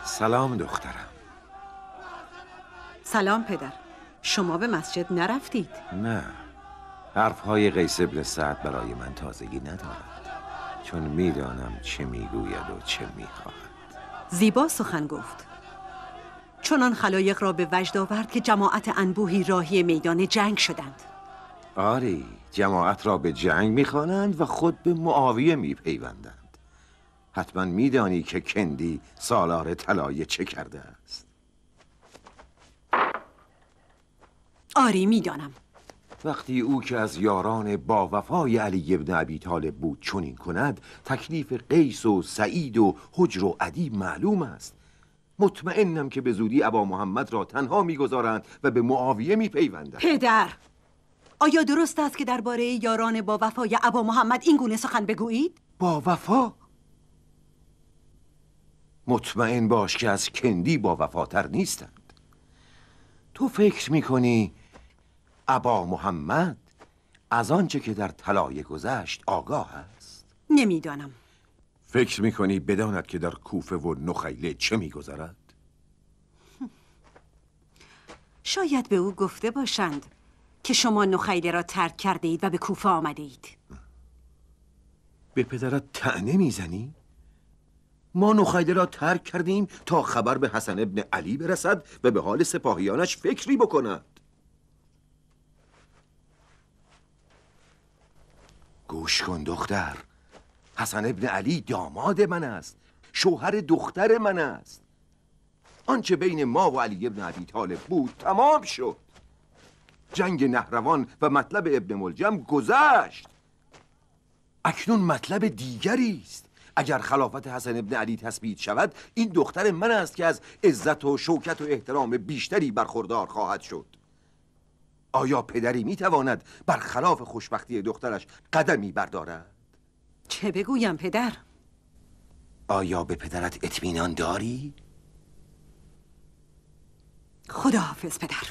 سلام دخترم. سلام پدر. شما به مسجد نرفتید؟ نه، حرفهای قیس ابن سعد برای من تازگی ندارد، چون میدانم چه میگوید و چه میخواهد. زیبا سخن گفت. چنان خلایق را به وجد آورد که جماعت انبوهی راهی میدان جنگ شدند. آری، جماعت را به جنگ می‌خوانند و خود به معاویه می‌پیوندند. حتما می‌دانی که کندی سالار طلایه چه کرده است. آری میدانم. وقتی او که از یاران با وفای علی ابن ابی طالب بود چنین کند، تکلیف قیس و سعید و حجر و عدی معلوم است. مطمئنم که به زودی ابا محمد را تنها میگذارند و به معاویه میپیوندند. پدر، آیا درست است که درباره یاران با وفای ابا محمد این گونه سخن بگویید؟ با وفا؟ مطمئن باش که از کندی با وفاتر نیستند. تو فکر میکنی ابا محمد از آنچه که در طلایه گذشت آگاه است؟ نمیدانم. فکر میکنی بداند که در کوفه و نخیله چه میگذرد؟ شاید به او گفته باشند که شما نخیله را ترک کرده اید و به کوفه آمده اید. به پدرت طعنه میزنی؟ ما نخیله را ترک کردیم تا خبر به حسن ابن علی برسد و به حال سپاهیانش فکری بکند. گوش کن دختر، حسن ابن علی داماد من است، شوهر دختر من است. آنچه بین ما و علی ابن ابی طالب بود تمام شد. جنگ نهروان و مطلب ابن ملجم گذشت. اکنون مطلب دیگری است. اگر خلافت حسن ابن علی تثبیت شود، این دختر من است که از عزت و شوکت و احترام بیشتری برخوردار خواهد شد. آیا پدری میتواند برخلاف خوشبختی دخترش قدمی بردارد؟ چه بگویم پدر؟ آیا به پدرت اطمینان داری؟ خداحافظ پدر.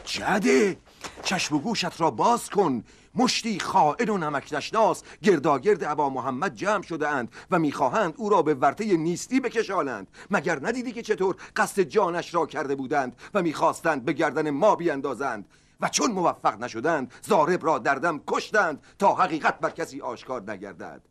جده، چشم و گوشت را باز کن. مشتی خائن و نمک نشناس گرداگرد ابا محمد جمع شده اند و میخواهند او را به ورطه نیستی بکشانند. مگر ندیدی که چطور قصد جانش را کرده بودند و میخواستند به گردن ما بیندازند و چون موفق نشدند ضارب را در دم کشتند تا حقیقت بر کسی آشکار نگردد.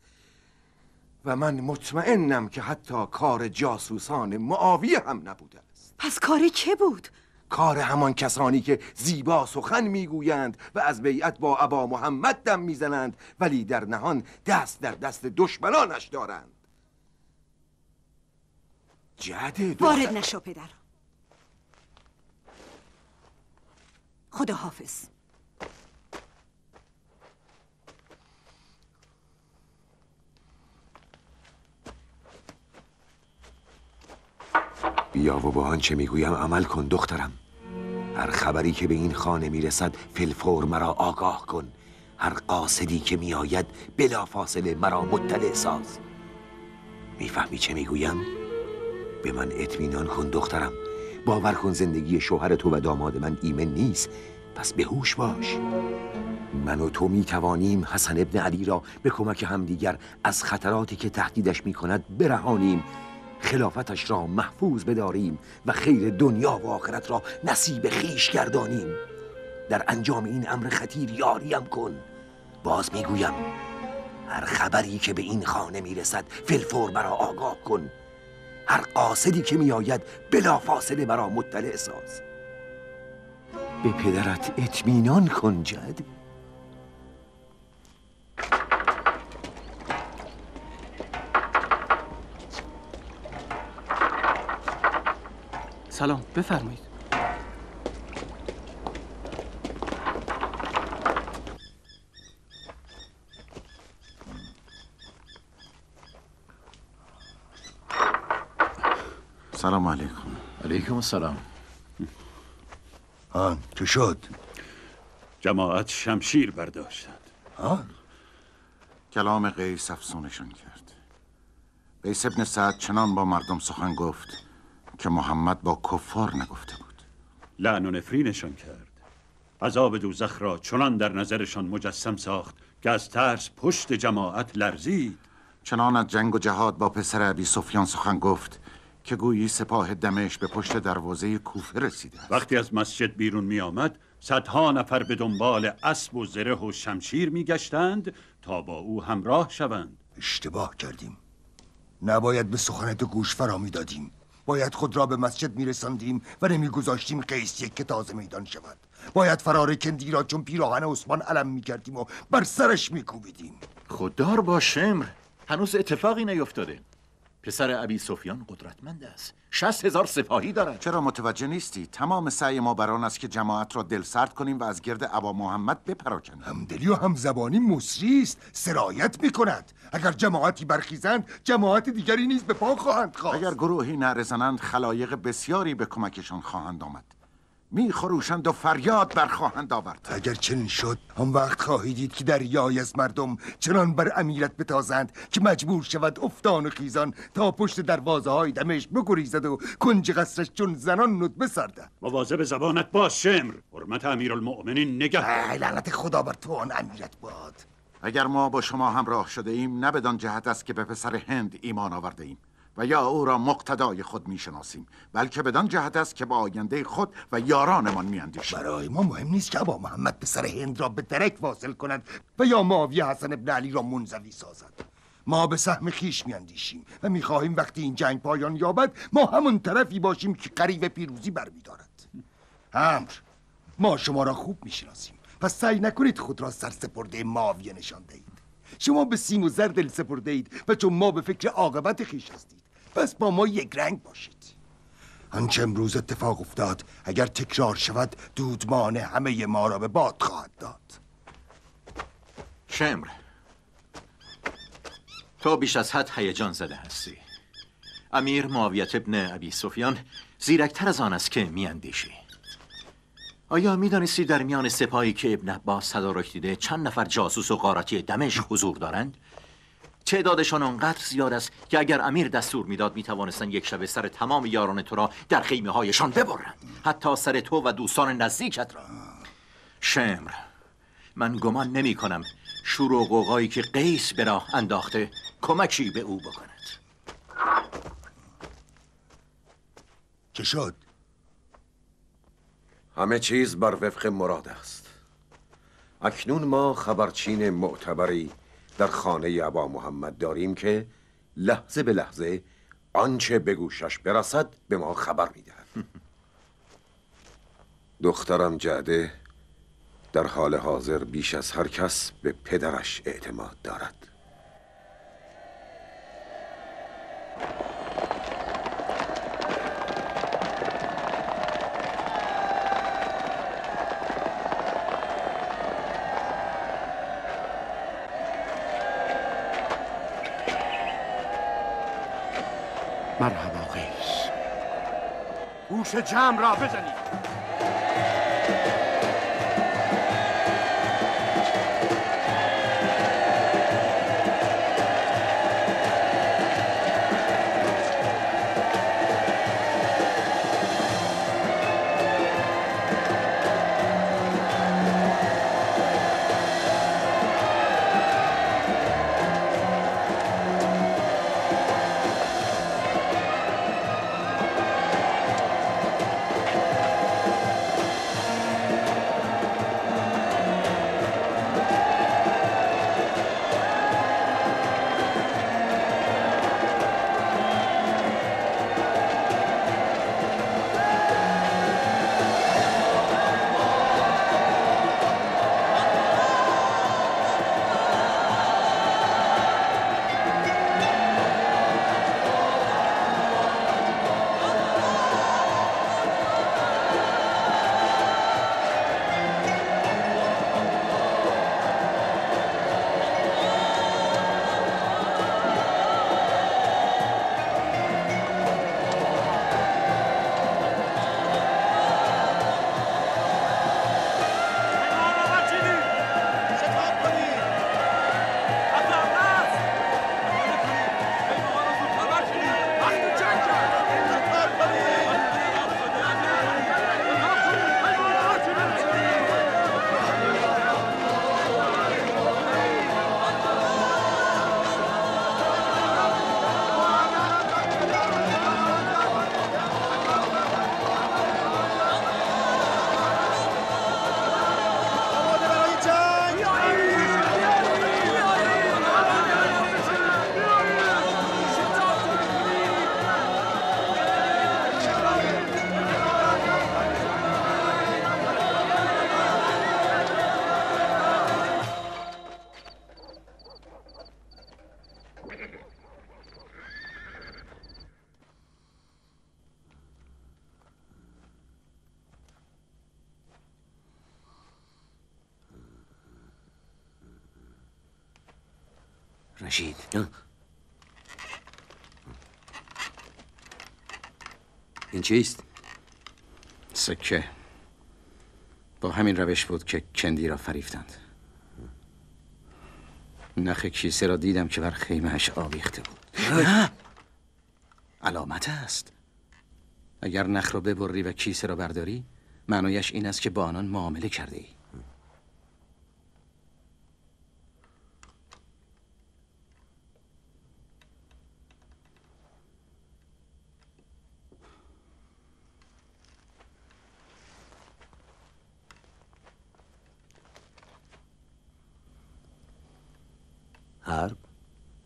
و من مطمئنم که حتی کار جاسوسان معاویه هم نبوده است. پس کار که بود؟ کار همان کسانی که زیبا سخن میگویند و از بیعت با ابا محمد دم میزنند ولی در نهان دست در دست دشمنانش دارند. جده وارد نشو پدر. خداحافظ. بیا و با آنچه میگویم عمل کن دخترم. هر خبری که به این خانه میرسد فی‌الفور مرا آگاه کن. هر قاصدی که میآید بلافاصله مرا مطلع ساز. میفهمی چه میگویم؟ به من اطمینان کن دخترم. باور کن زندگی شوهر تو و داماد من ایمن نیست. پس به هوش باش. من و تو میتوانیم حسن ابن علی را به کمک همدیگر از خطراتی که تهدیدش میکند برهانیم، خلافتش را محفوظ بداریم و خیر دنیا و آخرت را نصیب خویش گردانیم. در انجام این امر خطیر یاریم کن. باز میگویم هر خبری که به این خانه میرسد فی‌الفور مرا آگاه کن. هر قاصدی که میآید بلافاصله مرا مطلع ساز. به پدرت اطمینان کن جد. سلام، بفرمایید. سلام علیکم. علیکم السلام. آن چه شد؟ جماعت شمشیر برداشتند. کلام قیس افسونشان کرد. قیس ابن سعد چنان با مردم سخن گفت که محمد با کفار نگفته بود. لعن و نفرینشان کرد. عذاب دوزخ را چنان در نظرشان مجسم ساخت که از ترس پشت جماعت لرزید. چنان از جنگ و جهاد با پسر ابی سفیان سخن گفت که گویی سپاه دمشق به پشت دروازه کوفه رسیده است. وقتی از مسجد بیرون می آمد صدها نفر به دنبال اسب و زره و شمشیر می گشتند تا با او همراه شوند. اشتباه کردیم. نباید به سخن تو گوش فرا می دادیم. باید خود را به مسجد می رساندیم و نمی گذاشتیم قیس یک که تازه میدان شود. باید فرار کندی را چون پیراهن عثمان علم میکردیم و بر سرش میکوبیدیم. خوددار با شمر، هنوز اتفاقی نیفتاده. پسر ابی سفیان قدرتمند است، 60,000 سپاهی دارد. چرا متوجه نیستی؟ تمام سعی ما بر آن است که جماعت را دلسرد کنیم و از گرد ابا محمد بپراکنیم. همدلی و همزبانی مصری است، سرایت میکند. اگر جماعتی برخیزند جماعت دیگری نیز به پا خواهند خواست. اگر گروهی نعره زنند خلایق بسیاری به کمکشان خواهند آمد، میخروشند و فریاد برخواهند آورد. اگر چنین شد آن وقت خواهید دید که دریای از مردم چنان بر امیرت بتازند که مجبور شود افتان و خیزان تا پشت دروازه های دمشق بگریزد و کنج قصرش چون زنان ندبه سرده. مواظب زبانت باش شمر، حرمت امیرالمؤمنین نگه. لعنت خدا بر تو آن امیرت باد. اگر ما با شما همراه شده ایم نه بدان جهت است که به پسر هند ایمان آورده ایم و یا او را مقتدای خود میشناسیم، بلکه بدان جهت است که با آینده خود و یارانمان میاندیشیم. برای ما مهم نیست که ابا محمد پسر هند را به درک واصل کند و یا معاویه حسن ابن علی را منزوی سازد. ما به سهم خیش میاندیشیم و میخواهیم وقتی این جنگ پایان یابد ما همون طرفی باشیم که قریب پیروزی برمیدارد. امر، ما شما را خوب میشناسیم، پس سعی نکنید خود را سرسپرده معاویه نشان دهید. شما به سیم و زر دل سپرده اید و چون ما به فکر عاقبت خیش هستید پس با ما یک رنگ باشید. آنچه امروز اتفاق افتاد اگر تکرار شود دودمان همه ما را به باد خواهد داد. شمر، تو بیش از حد هیجان زده هستی. امیر معاویه ابن ابی سفیان زیرکتر از آن است که میاندیشی. آیا میدانستی در میان سپاهی که ابن عباس تدارک دیده چند نفر جاسوس و غارتی دمشق حضور دارند؟ تعدادشان آنقدر زیاد است که اگر امیر دستور میداد میتوانستند یک شب سر تمام یاران تو را در خیمه هایشان ببرند، حتی سر تو و دوستان نزدیکت را. شمر، من گمان نمی کنم شور و غوغایی که قیس به راه انداخته کمکی به او بکند. چه شد؟ همه چیز بر وفق مراد است. اکنون ما خبرچین معتبری در خانه ابا محمد داریم که لحظه به لحظه آنچه به گوشش برسد به ما خبر میدهد. دخترم جعده در حال حاضر بیش از هر کس به پدرش اعتماد دارد. مرحبا قیس، گوش جمع را بزنید. رشید، این چیست؟ سکه. با همین روش بود که کندی را فریفتند. نخ کیسه را دیدم که بر خیمه‌اش آویخته بود. نه! علامت است. اگر نخ را ببری و کیسه را برداری، معنایش این است که با آنان معامله کرده ای. حرب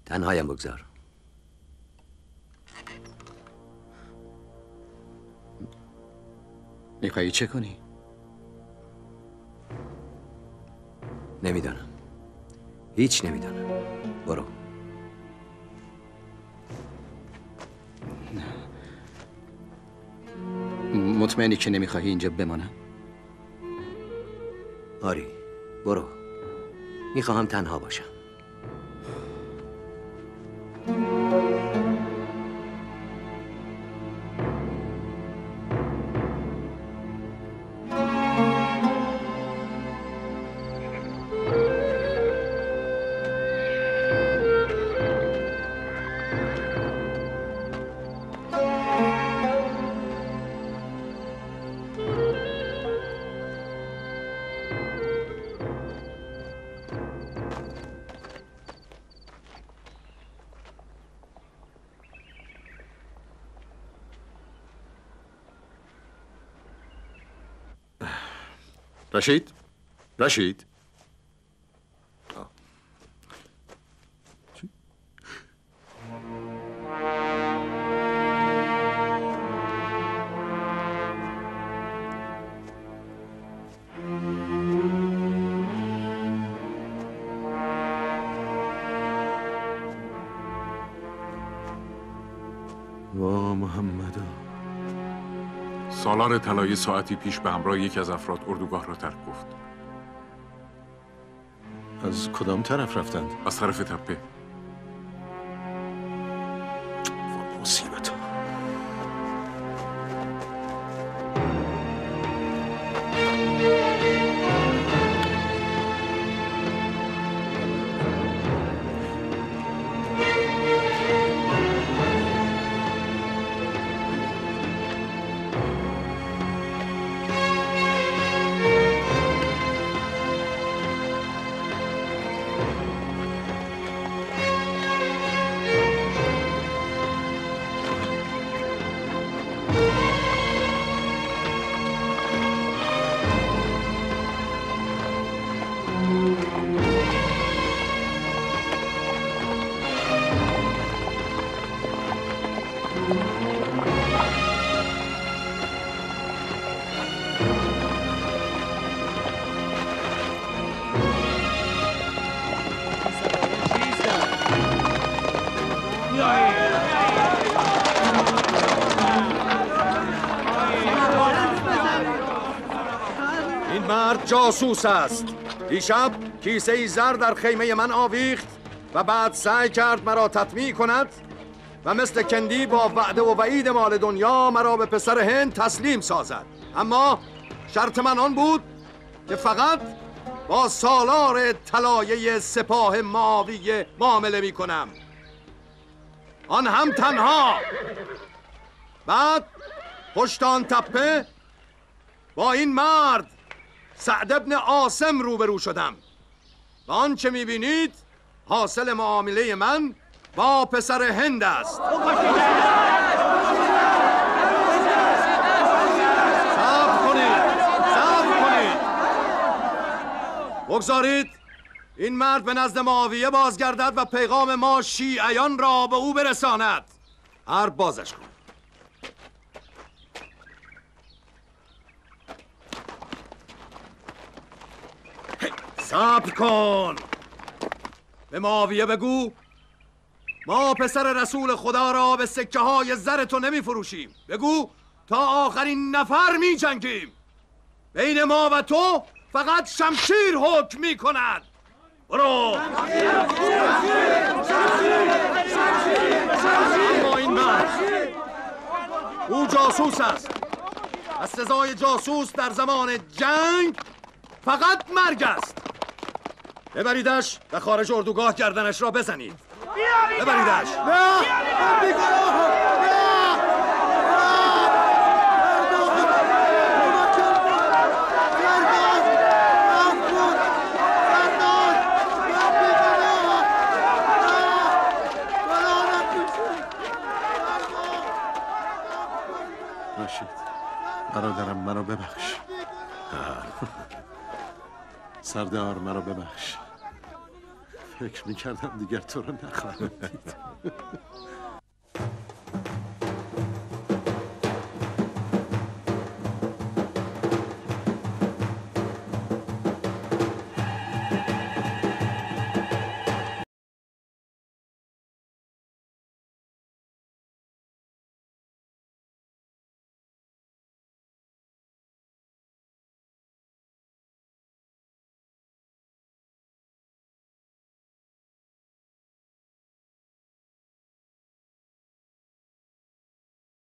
تنهایم بگذار. میخوایی چه کنی؟ نمیدانم. هیچ نمیدانم. برو. مطمئنی که نمیخواهی اینجا بمانم؟ آری، برو. میخواهم تنها باشم. رشید؟ رشید؟ وا محمدا. سالار طلایی ساعتی پیش به همراه یکی از افراد اردوگاه را ترک گفت. از کدام طرف رفتند؟ از طرف تپه. مصیبت. این مرد جاسوس است. دیشب کیسه ای زر در خیمه من آویخت و بعد سعی کرد مرا تطمیع کند و مثل کندی با وعده و وعید مال دنیا مرا به پسر هند تسلیم سازد. اما شرط من آن بود که فقط با سالار طلایه سپاه معاویه معامله می کنم، آن هم تنها. بعد پشت آن تپه با این مرد سعد ابن عاصم روبرو شدم و آنچه میبینید حاصل معامله من با پسر هند است. صبر کنید. بگذارید این مرد به نزد معاویه بازگردد و پیغام ما شیعیان را به او برساند. حرب بازش کن. صبر کن. به معاویه بگو ما پسر رسول خدا را به سکه های زر تو نمی فروشیم. بگو تا آخرین نفر می جنگیم. بین ما و تو فقط شمشیر حکم می کند. برو. اما این مرد او جاسوس است و سزای جاسوس در زمان جنگ فقط مرگ است. ببریدش و خارج اردوگاه گردنش را بزنید. ببریدش. رشید برادرم مرا ببخش. سردار مرا ببخش. فکر میکردم دیگر تو رو نخواهم دید.